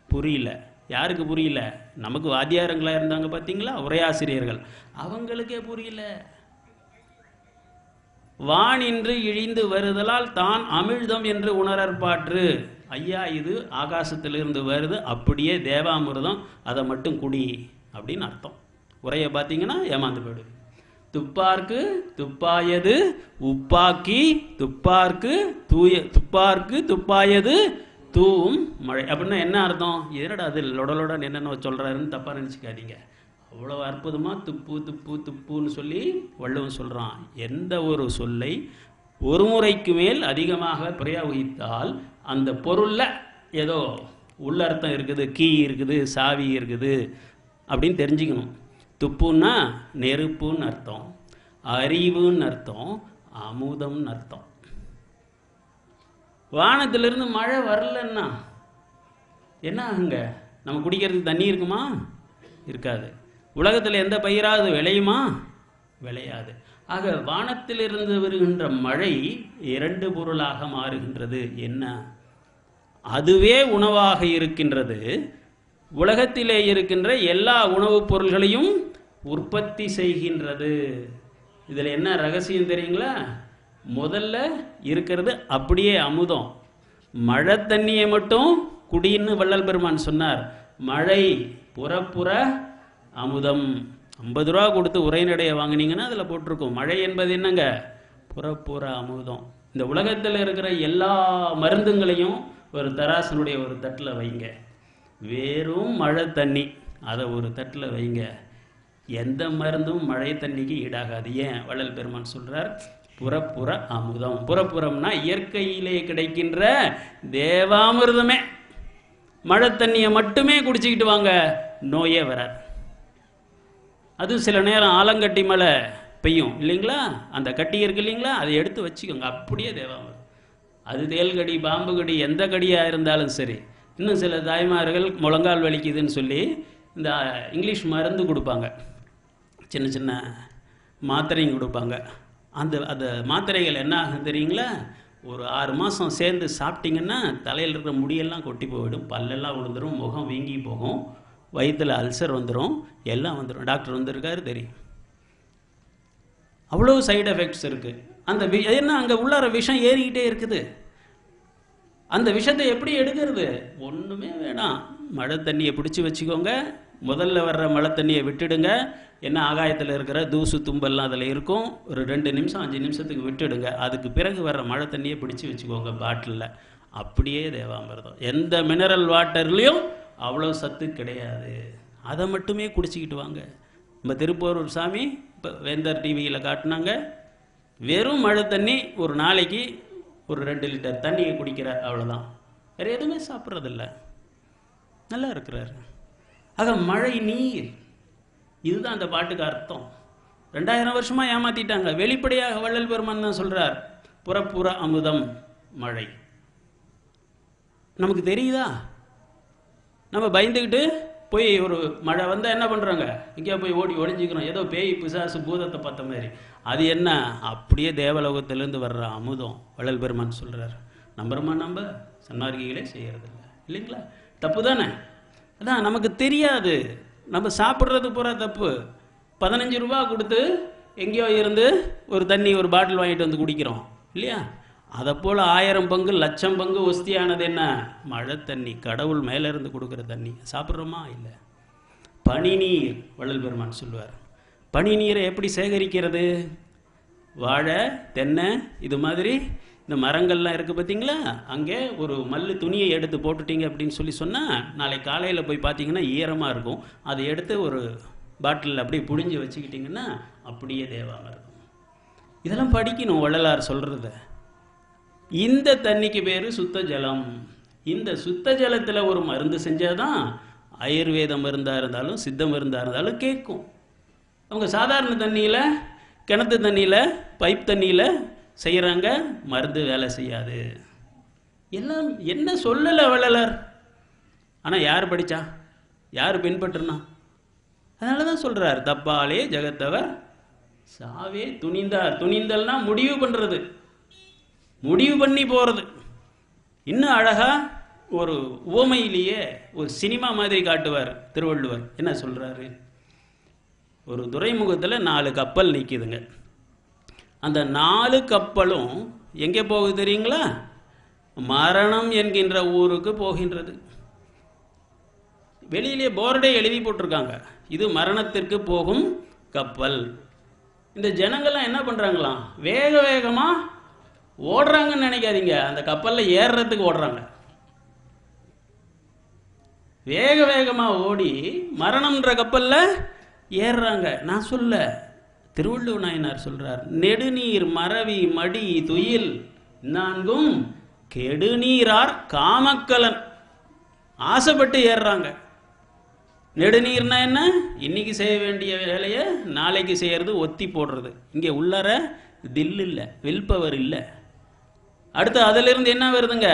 Speaker 3: புரியல. யாருக்கு புரியல? நமக்கு வாத்தியாரங்களாக இருந்தாங்க பார்த்தீங்களா, உரையாசிரியர்கள், அவங்களுக்கே புரியல. வானின்று இழிந்து வருதலால் தான் அமிழ்தம் என்று உணரற்பாற்று. ஐயா, இது ஆகாசத்திலிருந்து வருது, அப்படியே தேவாமிர்தம், அதை மட்டும் குடி அப்படின்னு அர்த்தம். உரையை பார்த்தீங்கன்னா ஏமாந்து போயிடு. துப்பார்க்கு துப்பாயது உப்பாக்கி துப்பார்க்கு துப்பாயது தூவும் மழை அப்படின்னா என்ன அர்த்தம்? என்னடா அது லொடலோட என்னென்ன சொல்கிறாருன்னு தப்பாக நினச்சிக்காதீங்க. அவ்வளோ அற்புதமாக துப்புன்னு சொல்லி வள்ளுவன் சொல்கிறான். எந்த ஒரு சொல்லை ஒரு முறைக்கு மேல் அதிகமாக பிரயோகித்தால் அந்த பொருளில் ஏதோ உள்ளர்த்தம் இருக்குது, கீ இருக்குது, சாவி இருக்குது அப்படின்னு தெரிஞ்சுக்கணும். துப்புன்னா நெருப்புன்னு அர்த்தம், அறிவுன்னு அர்த்தம், அமுதம்னு அர்த்தம். வானத்திலிருந்து மழை வரலன்னா என்ன ஆகுங்க? நம்ம குடிக்கிறதுக்கு தண்ணி இருக்குமா? இருக்காது. உலகத்தில் எந்த பயிராவது விளையுமா? விளையாது. ஆக வானத்திலிருந்து வருகின்ற மழை 2 பொருளாக மாறுகின்றது. என்ன? அதுவே உணவாக இருக்கின்றது. உலகத்திலே இருக்கின்ற எல்லா உணவுப் பொருள்களையும் உற்பத்தி செய்கின்றது. இதில் என்ன ரகசியம் தெரியுங்களா? முதல்ல இருக்கிறது அப்படியே அமுதம். மழை தண்ணியை மட்டும் குடின்னு வள்ளல் பெருமான் சொன்னார். மழை புறப்புற அமுதம். 50 ரூபா கொடுத்து உரைநடையை வாங்கினீங்கன்னா அதில் போட்டிருக்கும் மழை என்பது என்னங்க? புறப்புற அமுதம். இந்த உலகத்தில் இருக்கிற எல்லா மருந்துங்களையும் ஒரு தராசனுடைய ஒரு தட்டில் வைங்க. வெறும் மழை தண்ணி அதை ஒரு தட்டில் வைங்க. எந்த மருந்தும் மழை தண்ணிக்கு ஈடாகாது. ஏன்? வள்ளல் பெருமான் சொல்றார், புறப்புற அமுதம். புறப்புறம்னா இயற்கையிலே கிடைக்கின்ற தேவாமிர்தமே. மழை தண்ணியை மட்டுமே குடிச்சிக்கிட்டு வாங்க, நோயே வராது. அது சில நேரம் ஆலங்கட்டி மழை பெய்யும் இல்லைங்களா? அந்த கட்டி இருக்கு இல்லைங்களா, அதை எடுத்து வச்சுக்கோங்க, அப்படியே தேவாமிர்தம். அது தேல்கடி, பாம்பு கடி, எந்த கடியாக இருந்தாலும் சரி. இன்னும் சில தாய்மார்கள் முழங்கால் வலிக்குதுன்னு சொல்லி இந்த இங்கிலீஷ் மருந்து கொடுப்பாங்க, சின்ன சின்ன மாத்திரையும் கொடுப்பாங்க. அந்த மாத்திரைகள் என்ன ஆகும் தெரியுங்களா? ஒரு 6 மாதம் சேர்ந்து சாப்பிட்டிங்கன்னா தலையில் இருக்கிற முடியெல்லாம் கொட்டி போயிடும், பல்லெல்லாம் விழுந்துடும், முகம் வீங்கி போகும், வயிற்றில் அல்சர் வந்துடும், எல்லாம் வந்துடும். டாக்டர் வந்திருக்காரு தெரியும். அவ்வளோ சைடு எஃபெக்ட்ஸ் இருக்குது. அந்த என்ன அங்கே உள்ளார விஷம் ஏறிக்கிட்டே இருக்குது. அந்த விஷத்தை எப்படி எடுக்கிறது? ஒன்றுமே வேணாம், மழை தண்ணியை பிடிச்சி வச்சுக்கோங்க, முதல்ல வர்ற மழை தண்ணியை விட்டுடுங்க. என்ன ஆகாயத்தில் இருக்கிற தூசு தும்பெல்லாம் அதில் இருக்கும். ஒரு 2 நிமிஷம் 5 நிமிஷத்துக்கு விட்டுடுங்க. அதுக்கு பிறகு வர்ற மழை தண்ணியை பிடிச்சி வச்சுக்கோங்க பாட்டிலில். அப்படியே தேவாமிர்தம். எந்த மினரல் வாட்டர்லேயும் அவ்வளோ சத்து கிடையாது. அதை மட்டுமே குடிச்சிக்கிட்டு வாங்க. நம்ம திருப்பூரூர் சாமி இப்போ வேந்தர் டிவியில் காட்டினாங்க. வெறும் மழை தண்ணி ஒரு நாளைக்கு ஒரு 2 லிட்டர் தண்ணியை குடிக்கிறார், அவ்வளோதான். வேறு எதுவுமே சாப்பிட்றதில்ல, நல்லா இருக்கிறார். ஆக மழை நீர், இதுதான் அந்த பாட்டுக்கு அர்த்தம். 2000 வருஷமாக ஏமாற்றிட்டாங்க. வெளிப்படையாக வள்ளல் பெருமான் தான் சொல்கிறார், புறப்புற அமுதம் மழை. நமக்கு தெரியுதா? நம்ம பயந்துக்கிட்டு போய் ஒரு மழை வந்தால் என்ன பண்ணுறாங்க, எங்கேயா போய் ஓடி ஒளிஞ்சிக்கிறோம், ஏதோ பேய் பிசாசு பூதத்தை பார்த்த மாதிரி. அது என்ன, அப்படியே தேவலோகத்திலேருந்து வர்ற அமுதம். வள்ளல் பெருமான் சொல்கிறார். நம்புறமா? நம்ம சன்மார்க்கிகளே செய்யறதில்ல, இல்லைங்களா? தப்பு தானே? அதான் நமக்கு தெரியாது. நம்ம சாப்பிட்றது பூரா தப்பு. 15 ரூபா கொடுத்து எங்கேயோ இருந்து ஒரு தண்ணி ஒரு பாட்டில் வாங்கிட்டு வந்து குடிக்கிறோம், இல்லையா? அதை போல் 1000 பங்கு 1,00,000 பங்கு ஒஸ்தியானது என்ன? மழை தண்ணி, கடவுள் மேலேருந்து கொடுக்குற தண்ணி. சாப்பிட்றோமா? இல்லை. பனிநீர், வள்ளல் பெருமான் சொல்லுவார். பனிநீரை எப்படி சேகரிக்கிறது? வாழை, தென்னை, இது மாதிரி இந்த மரங்கள்லாம் இருக்குது பார்த்தீங்களா? அங்கே ஒரு மல்லு துணியை எடுத்து போட்டுட்டீங்க அப்படின்னு சொன்னால் நாளைக்கு காலையில் போய் பார்த்தீங்கன்னா ஈரமாக இருக்கும். அதை எடுத்து ஒரு பாட்டிலில் அப்படியே புழிஞ்சு வச்சுக்கிட்டிங்கன்னா அப்படியே தேவாமிர்தம். இதெல்லாம் படிக்கணும் வள்ளலார் சொல்கிறத. இந்த தண்ணிக்கு பேர் சுத்த ஜலம். இந்த சுத்த ஜலத்தில் ஒரு மருந்து செஞ்சால் தான் ஆயுர்வேத மருந்தாக இருந்தாலும் சித்த மருந்தாக இருந்தாலும் கேட்கும். அவங்க சாதாரண தண்ணியில், கிணத்து தண்ணியில், பைப் தண்ணியில் செய்கிறாங்க, மருந்து வேலை செய்யாது. எல்லாம் என்ன சொல்லலை வள்ளலார். ஆனால் யார் படித்தா, யார் பின்பற்றுனா? அதனால தான் சொல்கிறார், தப்பாலே ஜகத்தவர் சாவே துணிந்தார். துணிந்தல்னா முடிவு பண்ணுறது, முடிவு பண்ணி போகிறது. இன்னும் அழகாக ஒரு உவமையிலேயே ஒரு சினிமா மாதிரி காட்டுவார் திருவள்ளுவர். என்ன சொல்கிறாரு? ஒரு துறைமுகத்தில் 4 கப்பல் நிற்கிதுங்க. அந்த 4 கப்பலும் எங்கே போகுது தெரியுங்களா? மரணம் என்கின்ற ஊருக்கு போகின்றது. வெளியிலே போர்டே எழுதி போட்டிருக்காங்க, இது மரணத்திற்கு போகும் கப்பல். இந்த ஜனங்கள்லாம் என்ன பண்ணுறாங்களாம், வேக வேகமாக ஓடுறாங்கன்னு நினைக்காதீங்க. அந்த கப்பலில் ஏறுறதுக்கு ஓடுறாங்க. வேக வேகமாக ஓடி மரணம்ன்ற கப்பலில் ஏறுறாங்க. நான் சொல்ல, திருவள்ளுவர் நாயனார் சொல்றார், நெடுநீர் மறவி மடி துயில் 4ம் கெடுநீரார் காமக்கலன். ஆசைப்பட்டு ஏறுறாங்க. நெடுநீர்னா என்ன? இன்னைக்கு செய்ய வேண்டிய வேலையை நாளைக்கு செய்யறது, ஒத்தி போடுறது. இங்கே உள்ளார தில் இல்லை, வில் பவர் இல்லை. அடுத்து அதிலிருந்து என்ன வருதுங்க?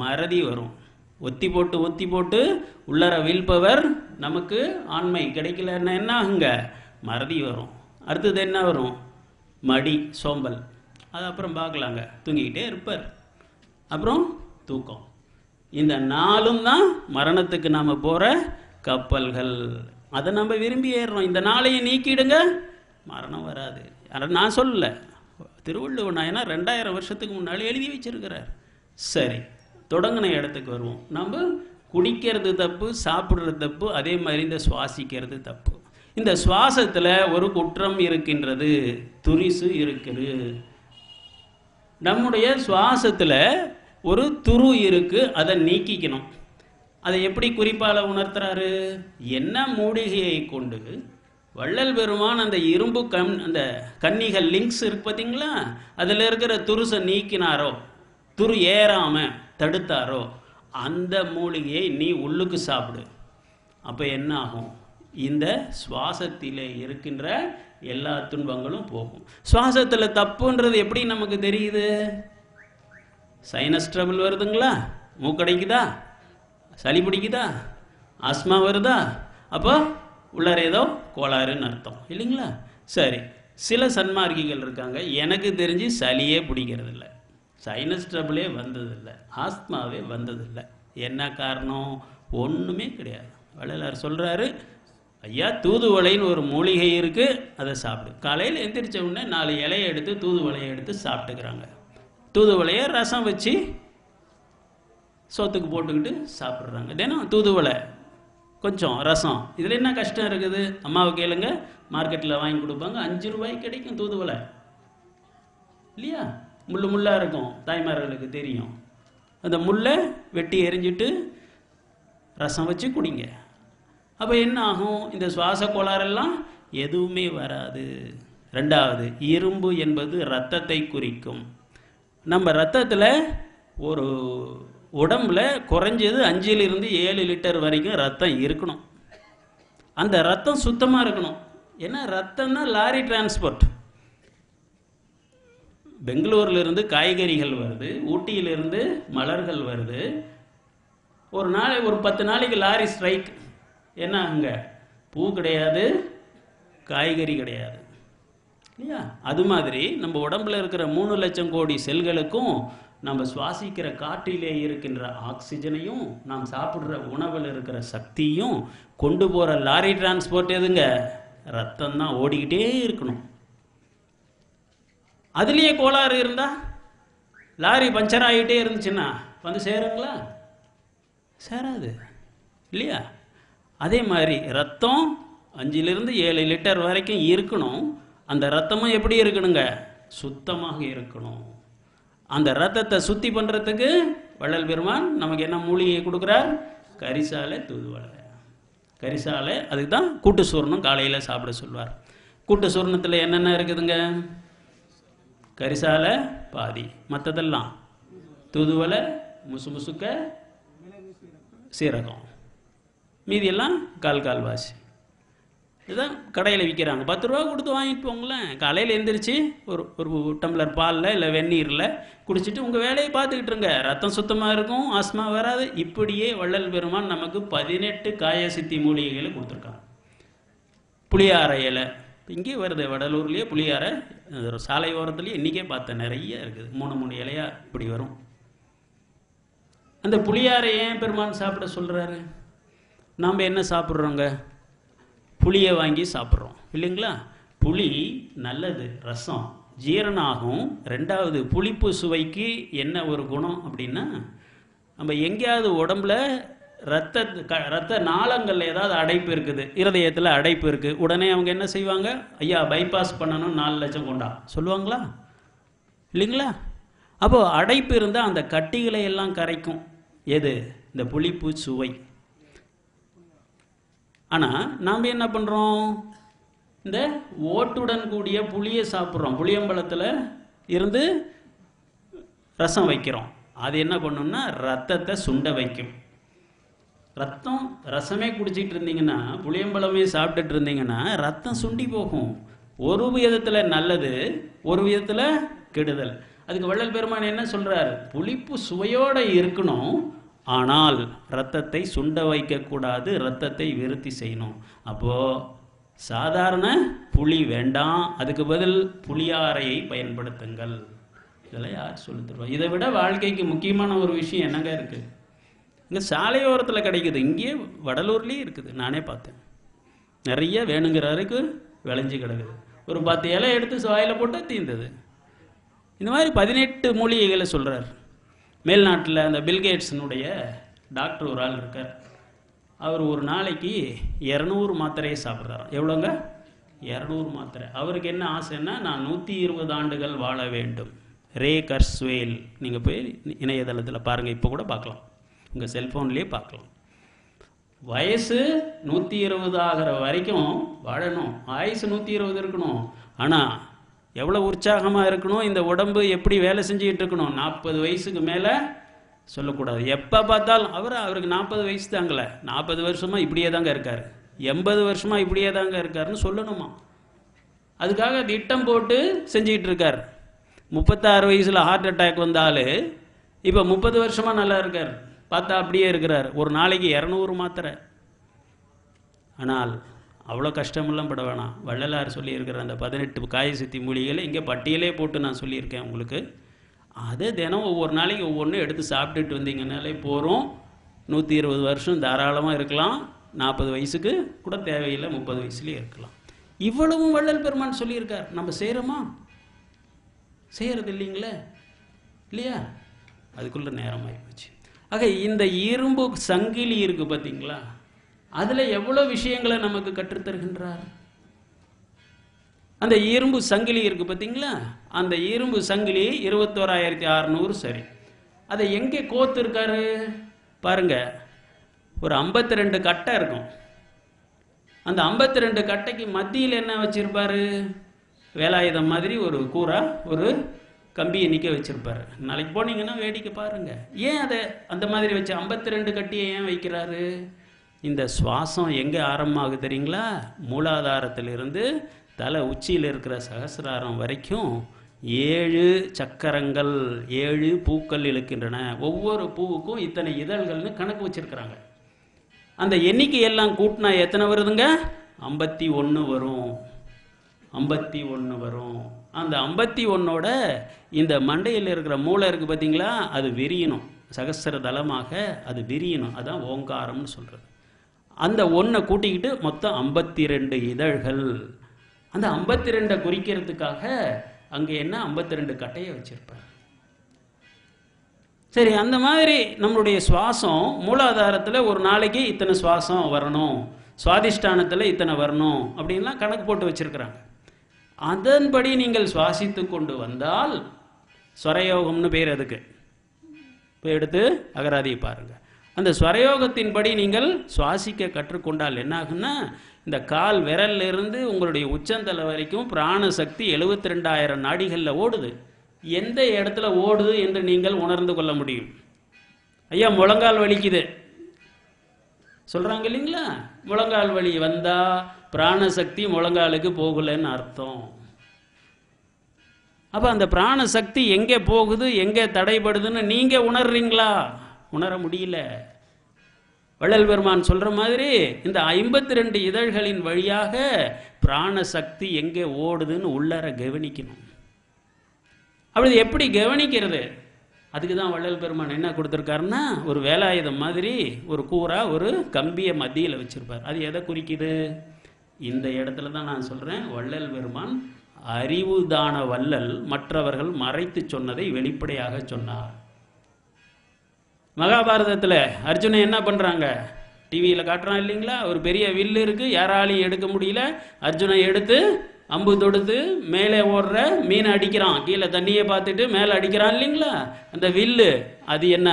Speaker 3: மறதி வரும். ஒத்தி போட்டு உள்ளார வில் பவர், நமக்கு ஆண்மை கிடைக்கலன்னா என்ன ஆகுங்க? மறதி வரும். அடுத்தது என்ன வரும்? மடி, சோம்பல். அது அப்புறம் பார்க்கலாங்க, தூங்கிக்கிட்டே இருப்பார். அப்புறம் தூக்கம். இந்த 4ம் தான் மரணத்துக்கு நாம் போகிற கப்பல்கள். அதை நம்ம விரும்பி ஏறுறோம். இந்த 4ஐயும் நீக்கிடுங்க, மரணம் வராது. நான் சொல்லலை, திருவள்ளுவர் நாயனார் 2000 வருஷத்துக்கு முன்னாடி எழுதி வச்சிருக்கிறார். சரி, தொடங்கின இடத்துக்கு வருவோம். நம்ம குடிக்கிறது தப்பு, சாப்பிட்றது தப்பு, அதே மாதிரி இந்த சுவாசிக்கிறது தப்பு. இந்த சுவாசத்தில் ஒரு குற்றம் இருக்கின்றது, துரிசு இருக்குது. நம்முடைய சுவாசத்தில் ஒரு துரு இருக்கு, அதை நீக்கிக்கணும். அதை எப்படி குறிப்பால் உணர்த்துறாரு? என்ன மூலிகையை கொண்டு வள்ளல் பெருமான் அந்த இரும்பு அந்த கன்னிகள் லிங்க்ஸ் இருக்கு பார்த்தீங்களா, அதில் இருக்கிற துருசை நீக்கினாரோ, துரு ஏறாம தடுத்தாரோ, அந்த மூலிகையை நீ உள்ளுக்கு சாப்பிடு. அப்போ என்ன ஆகும்? இந்த சுவாசத்திலே இருக்கின்ற எல்லா துன்பங்களும் போகும். சுவாசத்தில் தப்புன்றது எப்படி நமக்கு தெரியுது? சைனஸ் ட்ரபிள் வருதுங்களா, மூக்கடைக்குதா, சளி பிடிக்குதா, ஆஸ்மா வருதா, அப்போ உள்ளார ஏதோ கோளாறுன்னு அர்த்தம், இல்லைங்களா? சரி, சில சன்மார்க்கிகள் இருக்காங்க, எனக்கு தெரிஞ்சு சளியே பிடிக்கிறது இல்லை, சைனஸ் ட்ரபிளே வந்ததில்லை, ஆஸ்மாவே வந்ததில்லை. என்ன காரணம்? ஒன்றுமே கிடையாது. வள்ளலார் சொல்கிறாரு, ஐயா தூதுவளைன்னு ஒரு மூலிகை இருக்குது, அதை சாப்பிடு. காலையில் எந்திரிச்ச உடனே 4 இலையை எடுத்து தூதுவளையை எடுத்து சாப்பிட்டுக்கிறாங்க. தூதுவளையை ரசம் வச்சு சோத்துக்கு போட்டுக்கிட்டு சாப்பிட்றாங்க. தினம் தூதுவளை கொஞ்சம் ரசம். இதில் என்ன கஷ்டம் இருக்குது? அம்மாவை கேளுங்க, மார்க்கெட்டில் வாங்கி கொடுப்பாங்க, 5 ரூபாய்க்கு கிடைக்கும் தூதுவளை இல்லையா? முள்ளாக இருக்கும், தாய்மார்களுக்கு தெரியும். அந்த முள்ளை வெட்டி எரிஞ்சிட்டு ரசம் வச்சு குடிங்க. அப்போ என்ன ஆகும்? இந்த சுவாச கோளாறெல்லாம் எதுவுமே வராது. ரெண்டாவது, இரும்பு என்பது இரத்தத்தை குறிக்கும். நம்ம ரத்தத்தில் ஒரு உடம்புல குறைஞ்சது 5லிருந்து 7 லிட்டர் வரைக்கும் ரத்தம் இருக்கணும். அந்த ரத்தம் சுத்தமாக இருக்கணும். ஏன்னா ரத்தம் தான் லாரி டிரான்ஸ்போர்ட். பெங்களூர்லேருந்து காய்கறிகள் வருது, ஊட்டியிலிருந்து மலர்கள் வருது. ஒரு 10 நாளைக்கு லாரி ஸ்ட்ரைக். என்ன அங்கே பூ கிடையாது, காய்கறி கிடையாது இல்லையா? அது மாதிரி நம்ம உடம்புல இருக்கிற 3 லட்சம் கோடி செல்களுக்கும் நம்ம சுவாசிக்கிற காற்றிலே இருக்கின்ற ஆக்சிஜனையும் நாம் சாப்பிட்ற உணவில் இருக்கிற சக்தியும் கொண்டு போகிற லாரி டிரான்ஸ்போர்ட் எதுங்க? ரத்தம் தான். ஓடிக்கிட்டே இருக்கணும். அதுலேயே கோளாறு இருந்தால், லாரி பஞ்சர் ஆகிட்டே இருந்துச்சுன்னா வந்து சேருங்களா? சேராது இல்லையா? அதே மாதிரி ரத்தம் 5லிருந்து 7 லிட்டர் வரைக்கும் இருக்கணும். அந்த ரத்தமும் எப்படி இருக்கணுங்க? சுத்தமாக இருக்கணும். அந்த ரத்தத்தை சுத்தி பண்ணுறதுக்கு வள்ளல் பெருமான் நமக்கு என்ன மூலிகை கொடுக்குறார்? கரிசாலை தூதுவளை. கரிசாலை, அதுக்கு தான் கூட்டு சூர்ணம் காலையில் சாப்பிட சொல்வார். கூட்டு சூர்ணத்தில் என்னென்ன இருக்குதுங்க? கரிசாலை பாதி, மற்றதெல்லாம் தூதுவளை, முசுக்க, சீரகம், மீதியெல்லாம் கால்வாசி. இதுதான் கடையில் விற்கிறாங்க. 10 ரூபா கொடுத்து வாங்கிட்டு போங்களேன். காலையில் எழுந்திரிச்சு ஒரு டம்ளர் பாலில் இல்லை வெந்நீரில் குடிச்சிட்டு உங்கள் வேலையை பார்த்துக்கிட்டு இருங்க. ரத்தம் சுத்தமாக இருக்கும், ஆஸ்மா வராது. இப்படியே வள்ளல் பெருமான் நமக்கு 18 காயசித்தி மூலிகைகளை கொடுத்துருக்காங்க. புளியாரை இலை இங்கே வருது, வடலூர்லேயே புளியாரை சாலை ஓரத்துலேயே இன்றைக்கே பார்த்தேன், நிறைய இருக்குது. 3 இலையாக இப்படி வரும். அந்த புளியாரை ஏன் பெருமான் சாப்பிட சொல்கிறாரு? நாம் என்ன சாப்பிட்றோங்க? புளியை வாங்கி சாப்பிட்றோம் இல்லைங்களா? புளி நல்லது, ரசம் ஜீரணம் ஆகும். ரெண்டாவது, புளிப்பு சுவைக்கு என்ன ஒரு குணம் அப்படின்னா, நம்ம எங்கேயாவது உடம்புல ரத்த நாளங்களில் ஏதாவது அடைப்பு இருக்குது, இருதயத்தில் அடைப்பு இருக்குது, உடனே அவங்க என்ன செய்வாங்க? ஐயா பைபாஸ் பண்ணணும், 4 லட்சம் கொண்டா சொல்லுவாங்களா? இல்லைங்களா? அப்போது அடைப்பு இருந்தால் அந்த கட்டிகளை எல்லாம் கரைக்கும். எது? இந்த புளிப்பு சுவை. ஆனால் நாம் என்ன பண்ணுறோம்? இந்த ஓட்டுடன் கூடிய புளியை சாப்பிட்றோம். புளியம்பழத்தில் இருந்து ரசம் வைக்கிறோம். அது என்ன பண்ணும்னா ரத்தத்தை சுண்ட வைக்கும். ரசமே குடிச்சிட்டு இருந்தீங்கன்னா, புளியம்பழமே சாப்பிட்டுட்டு இருந்தீங்கன்னா ரத்தம் சுண்டி போகும். ஒரு விதத்தில் நல்லது, ஒரு விதத்தில் கெடுதல். அதுக்கு வள்ளல் பெருமான் என்ன சொல்கிறார்? புளிப்பு சுவையோடு இருக்கணும், ஆனால் இரத்தத்தை சுண்ட வைக்கக்கூடாது, இரத்தத்தை விருத்தி செய்யணும். அப்போது சாதாரண புளி வேண்டாம், அதுக்கு பதில் புளியாரையை பயன்படுத்துங்கள். இதெல்லாம் யார் சொல்லி தருவா? இதை விட வாழ்க்கைக்கு முக்கியமான ஒரு விஷயம் என்னங்க இருக்குது? இங்கே சாலையோரத்தில் கிடைக்குது, இங்கேயே வடலூர்லேயே இருக்குது, நானே பார்த்தேன். நிறைய வேணுங்கிற வரைக்கும் விளைஞ்சி கிடக்குது. ஒரு 10 இலை எடுத்து வாயில் போட்டால் தீர்ந்தது. இந்த மாதிரி 18 மூலிகைகளை சொல்கிறார். மேல்நாட்டில் அந்த பில்கேட்ஸினுடைய டாக்டர் ஒரு ஆள் இருக்கார். அவர் ஒரு நாளைக்கு 200 மாத்திரையை சாப்பிட்றாராம். எவ்வளோங்க? 200 மாத்திரை. அவருக்கு என்ன ஆசைன்னா, நான் 120 ஆண்டுகள் வாழ வேண்டும். ரே கர்ஸ்வேல், நீங்கள் போய் இணையதளத்தில் பாருங்கள், இப்போ கூட பார்க்கலாம், உங்கள் செல்ஃபோன்லேயே பார்க்கலாம். வயசு 120 ஆகிற வரைக்கும் வாழணும், ஆயுசு 120 இருக்கணும். ஆனால் எவ்வளோ உற்சாகமாக இருக்கணும், இந்த உடம்பு எப்படி வேலை செஞ்சுக்கிட்டு இருக்கணும். 40 வயசுக்கு மேலே சொல்லக்கூடாது. எப்போ பார்த்தாலும் அவருக்கு 40 வயசு தாங்கலை, 40 வருஷமாக இப்படியே தாங்க இருக்கார், 80 வருஷமாக இப்படியே தாங்க இருக்காருன்னு சொல்லணுமா? அதுக்காக திட்டம் போட்டு செஞ்சுக்கிட்டு இருக்கார். 36 வயசில் ஹார்ட் அட்டாக் வந்தாலும் இப்போ 30 வருஷமாக நல்லா இருக்கார். பார்த்தா அப்படியே இருக்கிறார். ஒரு நாளைக்கு 200 மாத்திரை. ஆனால் அவ்வளோ கஷ்டமெல்லாம் பட வேணாம். வள்ளலார் சொல்லியிருக்கிற அந்த 18 காயசித்தி மூலிகைகளை இங்கே பட்டியலே போட்டு நான் சொல்லியிருக்கேன் உங்களுக்கு. அதை தினம் ஒவ்வொரு நாளைக்கு ஒவ்வொன்றும் எடுத்து சாப்பிட்டுட்டு வந்தீங்கன்னாலே போகிறோம். 120 வருஷம் தாராளமாக இருக்கலாம். 40 வயசுக்கு கூட தேவையில்லை, 30 வயசுலேயே இருக்கலாம். இவ்வளவும் வள்ளல் பெருமான் சொல்லியிருக்கார். நம்ம செய்கிறோமா? செய்கிறது இல்லைங்களே, இல்லையா? அதுக்குள்ளே நேரம் ஆகிப்போச்சு. ஆக இந்த இரும்பு சங்கிலி இருக்குது பார்த்தீங்களா, அதில் எவ்வளோ விஷயங்களை நமக்கு கற்றுத்தருகின்றார். அந்த இரும்பு சங்கிலி இருக்குது பார்த்தீங்களா, அந்த இரும்பு சங்கிலி 21,600 சரி. அதை எங்கே கோத்துருக்காரு பாருங்க. ஒரு 52 கட்டை இருக்கும். அந்த 52 கட்டைக்கு மத்தியில் என்ன வச்சிருப்பாரு? வேலாயுதம் மாதிரி ஒரு கூரா ஒரு கம்பியை நிற்க வச்சிருப்பாரு. நாளைக்கு போனீங்கன்னா வேடிக்கை பாருங்க. ஏன் அதை அந்த மாதிரி வச்சு 52 கட்டியை ஏன் வைக்கிறாரு? இந்த சுவாசம் எங்கே ஆரம்பமாகுது தெரியுங்களா? மூலாதாரத்திலிருந்து தலை உச்சியில் இருக்கிற சகசிராரம் வரைக்கும் 7 சக்கரங்கள், 7 பூக்கள் இழுக்கின்றன. ஒவ்வொரு பூவுக்கும் இத்தனை இதழ்கள்னு கணக்கு வச்சிருக்கிறாங்க. அந்த எண்ணிக்கையெல்லாம் கூட்டினா எத்தனை வருதுங்க? 51 வரும். 51 வரும். அந்த 51ஓட இந்த மண்டையில் இருக்கிற மூளை இருக்குது பார்த்தீங்களா, அது விரியணும். சகசிர தலமாக அது விரியணும். அதான் ஓங்காரம்னு சொல்கிறது. அந்த 1 கூட்டிக்கிட்டு மொத்தம் 52 இதழ்கள். அந்த 52 குறிக்கிறதுக்காக அங்கே என்ன 52 கட்டையை வச்சிருப்பார். சரி, அந்த மாதிரி நம்மளுடைய சுவாசம் மூலாதாரத்தில் ஒரு நாளைக்கு இத்தனை சுவாசம் வரணும், சுவாதிஷ்டானத்தில் இத்தனை வரணும் அப்படின்லாம் கணக்கு போட்டு வச்சிருக்கிறாங்க. அதன்படி நீங்கள் சுவாசித்து கொண்டு வந்தால் ஸ்வரயோகம்னு பேர். அதுக்கு இப்போ எடுத்து அகராதியை பாருங்கள். அந்த ஸ்வரயோகத்தின்படி நீங்கள் சுவாசிக்க கற்றுக்கொண்டால் என்ன ஆகுன்னா, இந்த கால் விரல்ல இருந்து உங்களுடைய உச்சந்தலை வரைக்கும் பிராண சக்தி 72,000 நாடிகளில் ஓடுது. எந்த இடத்துல ஓடுது என்று நீங்கள் உணர்ந்து கொள்ள முடியும். ஐயா முழங்கால் வலிக்குது சொல்கிறாங்க இல்லைங்களா? முழங்கால் வலி வந்தால் பிராணசக்தி முழங்காலுக்கு போகலைன்னு அர்த்தம். அப்போ அந்த பிராணசக்தி எங்கே போகுது, எங்கே தடைபடுதுன்னு நீங்கள் உணர்றீங்களா? உணர முடியல. வள்ளல் பெருமான் சொல்கிற மாதிரி இந்த 52 இதழ்களின் வழியாக பிராணசக்தி எங்கே ஓடுதுன்னு உள்ளர கவனிக்கணும். அப்படி எப்படி கவனிக்கிறது? அதுக்கு தான் வள்ளல் பெருமான் என்ன கொடுத்துருக்காருன்னா, ஒரு வேலாயுதம் மாதிரி ஒரு கூரா ஒரு கம்பியை மத்தியில் வச்சுருப்பார். அது எதை குறிக்குது? இந்த இடத்துல தான் நான் சொல்கிறேன், வள்ளல் பெருமான் அறிவுதான வள்ளல் மற்றவர்கள் மறைத்து சொன்னதை வெளிப்படையாக சொன்னார். மகாபாரதத்தில் அர்ஜுனன் என்ன பண்ணுறாங்க, டிவியில் காட்டுறான் இல்லைங்களா? ஒரு பெரிய வில்லு இருக்குது, யாராலையும் எடுக்க முடியல. அர்ஜுனன் எடுத்து அம்பு தொடுத்து மேலே ஓடுற மீனை அடிக்கிறான். கீழே தண்ணியை பார்த்துட்டு மேலே அடிக்கிறான் இல்லைங்களா? அந்த வில்லு அது என்ன?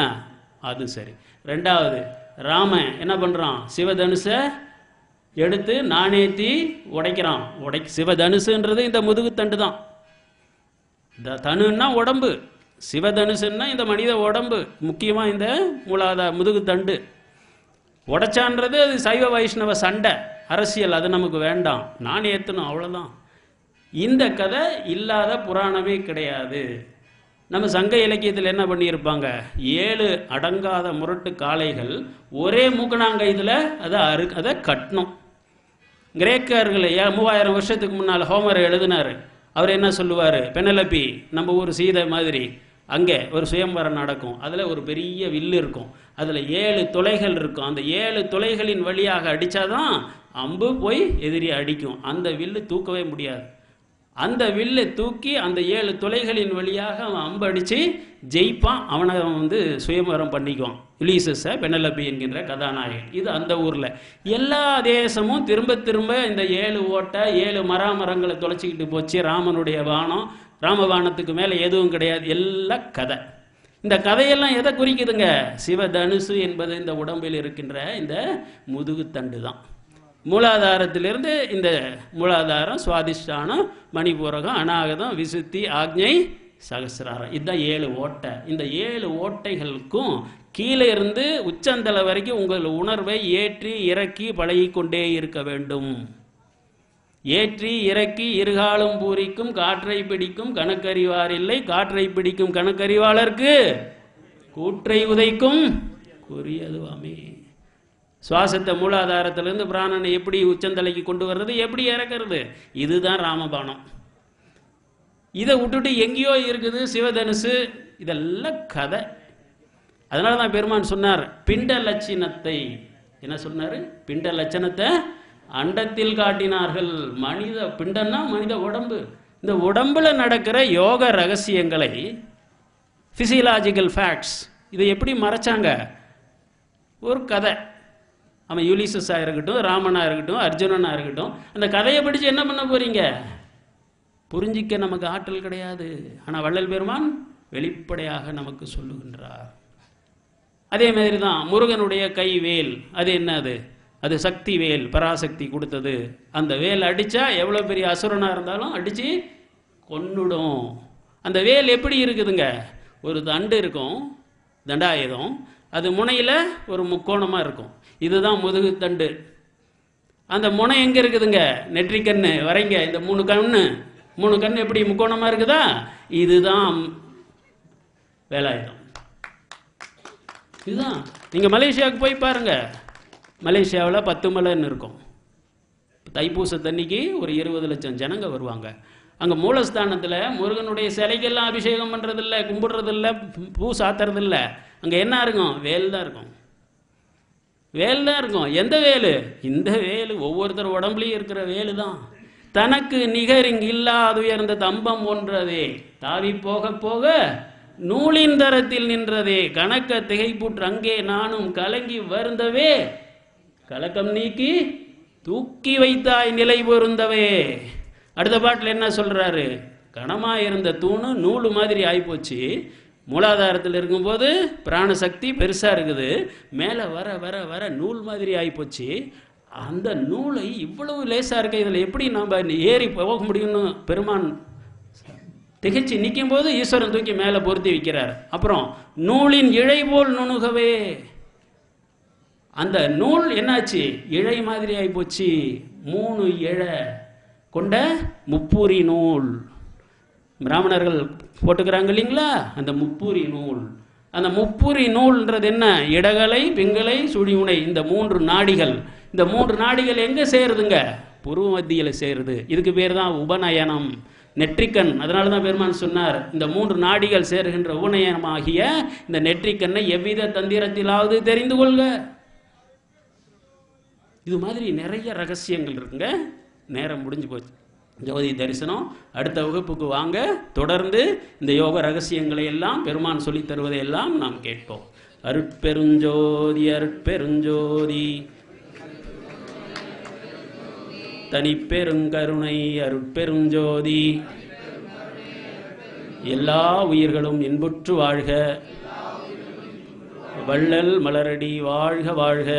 Speaker 3: அது சரி. ரெண்டாவது ராமன் என்ன பண்ணுறான்? சிவதனுசை எடுத்து நாணேத்தி உடைக்கிறான். சிவதனுசுன்றது இந்த முதுகுத்தண்டு தான். இந்த தனுன்னா உடம்பு, சிவதனுசுன்னா இந்த மனித உடம்பு, முக்கியமாக இந்த முதுகுத்தண்டு. உடைச்சான்றது அது சைவ வைஷ்ணவ சண்டை, அரசியல், அது நமக்கு வேண்டாம். நான் ஏற்றணும், அவ்வளோதான். இந்த கதை இல்லாத புராணமே கிடையாது. நம்ம சங்க இலக்கியத்தில் என்ன பண்ணியிருப்பாங்க, 7 அடங்காத முரட்டு காளைகள் ஒரே மூக்கணாங்கயிதில் அதை கட்டணும். கிரேக்கர்கள் 3000 வருஷத்துக்கு முன்னால் ஹோமர் எழுதினார். அவர் என்ன சொல்லுவார், பெனலப்பி நம்ம ஊர் சீதை மாதிரி அங்கே ஒரு சுயம்பரம் நடக்கும். அதில் ஒரு பெரிய வில்லு இருக்கும், அதில் 7 துளைகள் இருக்கும். அந்த 7 துளைகளின் வழியாக அடித்தாதான் அம்பு போய் எதிரி அடிக்கும். அந்த வில்லு தூக்கவே முடியாது. அந்த வில்லை தூக்கி அந்த 7 துளைகளின் வழியாக அவன் அம்பு அடித்து ஜெயிப்பான். அவனை சுயம்பரம் பண்ணிக்குவான். யுலிசஸை பெனலப்பி என்கின்ற கதாநாயகன். இது அந்த ஊரில். எல்லா தேசமும் திரும்ப திரும்ப இந்த 7 ஓட்டை 7 மரங்களை தொலைச்சிக்கிட்டு போச்சு. ராமனுடைய வானம், ராமபானத்துக்கு மேலே எதுவும் கிடையாது, எல்லாம் கதை. இந்த கதையெல்லாம் எதை குறிக்குதுங்க? சிவதனுசு என்பது இந்த உடம்பில் இருக்கின்ற இந்த முதுகுத்தண்டு தான். மூலாதாரத்திலிருந்து இந்த மூலாதாரம், சுவாதிஷ்டானம், மணிபூரகம், அநாகதம், விசுத்தி, ஆக்ஞை, சகசிராரம். இதுதான் 7 ஓட்டை. இந்த 7 ஓட்டைகளுக்கும் கீழே இருந்து உச்சந்தலை வரைக்கும் உங்கள் உணர்வை ஏற்றி இறக்கி பழகிக்கொண்டே இருக்க வேண்டும். ஏற்றி இறக்கி இருகாலும் பூரிக்கும் காற்றை பிடிக்கும் கணக்கறிவார் இல்லை, காற்றை பிடிக்கும் கணக்கறிவாளருக்கு கூற்றை உதைக்கும் குறியதுவாமே. சுவாசத்தை மூலாதாரத்திலிருந்து பிராணனை எப்படி உச்சந்தலைக்கு கொண்டு வர்றது, எப்படி இறக்கிறது, இதுதான் ராமபானம். இதை விட்டுட்டு எங்கேயோ இருக்குது சிவதனுசு, இதெல்லாம் கதை. அதனால தான் பெருமான் சொன்னார், பிண்ட லட்சணத்தை என்ன சொன்னார்? பிண்ட லட்சணத்தை அண்டத்தில் காட்டினார்கள். மனித பிண்டன்னா மனித உடம்பு. இந்த உடம்புல நடக்கிற யோக ரகசியங்களை, பிசியலாஜிக்கல் ஃபேக்ட்ஸ், இதை எப்படி மறைச்சாங்க? ஒரு கதை. அவன் யூலிசஸாக இருக்கட்டும், ராமனாக இருக்கட்டும், அர்ஜுனனாக இருக்கட்டும், அந்த கதையை படித்து என்ன பண்ண போகிறீங்க? புரிஞ்சிக்க நமக்கு ஆற்றல் கிடையாது. ஆனால் வள்ளல் பெருமான் வெளிப்படையாக நமக்கு சொல்லுகின்றார். அதே மாதிரி தான் முருகனுடைய கை வேல், அது என்னது? அது சக்தி வேல், பராசக்தி கொடுத்தது. அந்த வேல் அடித்தா எவ்வளோ பெரிய அசுரனாக இருந்தாலும் அடித்து கொன்னுடும். அந்த வேல் எப்படி இருக்குதுங்க? ஒரு தண்டு இருக்கும், தண்டாயுதம், அது முனையில் ஒரு முக்கோணமாக இருக்கும். இதுதான் முதுகு தண்டு. அந்த முனை எங்கே இருக்குதுங்க? நெற்றிக்கண்ணு வரைங்க. இந்த 3 கண்ணு எப்படி முக்கோணமாக இருக்குதா? இதுதான் வேலாயுதம். இதுதான். நீங்கள் மலேசியாவுக்கு போய் பாருங்கள். மலேசியாவில் 10 மலைன்னு இருக்கும். தைப்பூசத்தன்னைக்கு ஒரு 20 லட்சம் ஜனங்க வருவாங்க. அங்கே மூலஸ்தானத்தில் முருகனுடைய சிலைக்கெல்லாம் அபிஷேகம் பண்ணுறதில்ல, கும்பிடுறதில்ல, பூ சாத்துறதில்ல. அங்கே என்ன இருக்கும்? வேல் தான் இருக்கும். வேல் தான் இருக்கும். எந்த வேலு? இந்த வேலு. ஒவ்வொருத்தர் உடம்புலையும் இருக்கிற வேலு தான். தனக்கு நிகர் இங்கு இல்லாது உயர்ந்த தம்பம் ஒன்றதே, தாவி போக போக நூலின் தரத்தில் நின்றதே, கணக்க திகைப்புற்று அங்கே நானும் கலங்கி வருந்தவே, கலக்கம் நீக்கி தூக்கி வைத்தாய் நிலை பொருந்தவே. அடுத்த பாட்டில் என்ன சொல்றாரு? கனமாக இருந்த தூணு நூலு மாதிரி ஆகிப்போச்சு. மூலாதாரத்தில் இருக்கும்போது பிராணசக்தி பெருசாக இருக்குது, மேலே வர வர வர நூல் மாதிரி ஆகிப்போச்சு. அந்த நூலை இவ்வளவு லேசாக இருக்க, இதில் எப்படி நாம் ஏறி போக முடியும்னு பெருமான் திகைச்சு நிற்கும் போது ஈஸ்வரன் தூக்கி மேலே பொருத்தி வைக்கிறார். அப்புறம் நூலின் இழை போல் நுணுகவே, அந்த நூல் என்னாச்சு? இழை மாதிரி ஆகிப்போச்சு. 3 இழை கொண்ட முப்பூரி நூல் பிராமணர்கள் போட்டுக்கிறாங்க இல்லைங்களா? அந்த முப்பூரி நூல். அந்த முப்பூரி நூல்ன்றது என்ன? இடகலை, பிங்கலை, சுழிமுனை, இந்த 3 நாடிகள். இந்த 3 நாடிகள் எங்கே சேருதுங்க? புருவ மத்தியில் சேருது. இதுக்கு பேர் தான் உபநயனம், நெற்றிக்கண். அதனால தான் பெருமான் சொன்னார், இந்த 3 நாடிகள் சேருகின்ற உபநயனமாகிய இந்த நெற்றிக்கண்ணை எவ்வித தந்திரத்திலாவது தெரிந்து கொள்க. இது மாதிரி நிறைய ரகசியங்கள் இருக்குங்க. நேரம் முடிஞ்சு போச்சு. ஜோதி தரிசனம் அடுத்த வகுப்புக்கு வாங்க. தொடர்ந்து இந்த யோக ரகசியங்களை எல்லாம் பெருமான் சொல்லித் தருவதை எல்லாம் நாம் கேட்போம். அருட்பெருஞ்சோதி அருட்பெருஞ்சோதி தனிப்பெருங்கருணை அருட்பெருஞ்சோதி. எல்லா உயிர்களும் இன்புற்று வாழ்க. வள்ளல் மலரடி வாழ்க வாழ்க.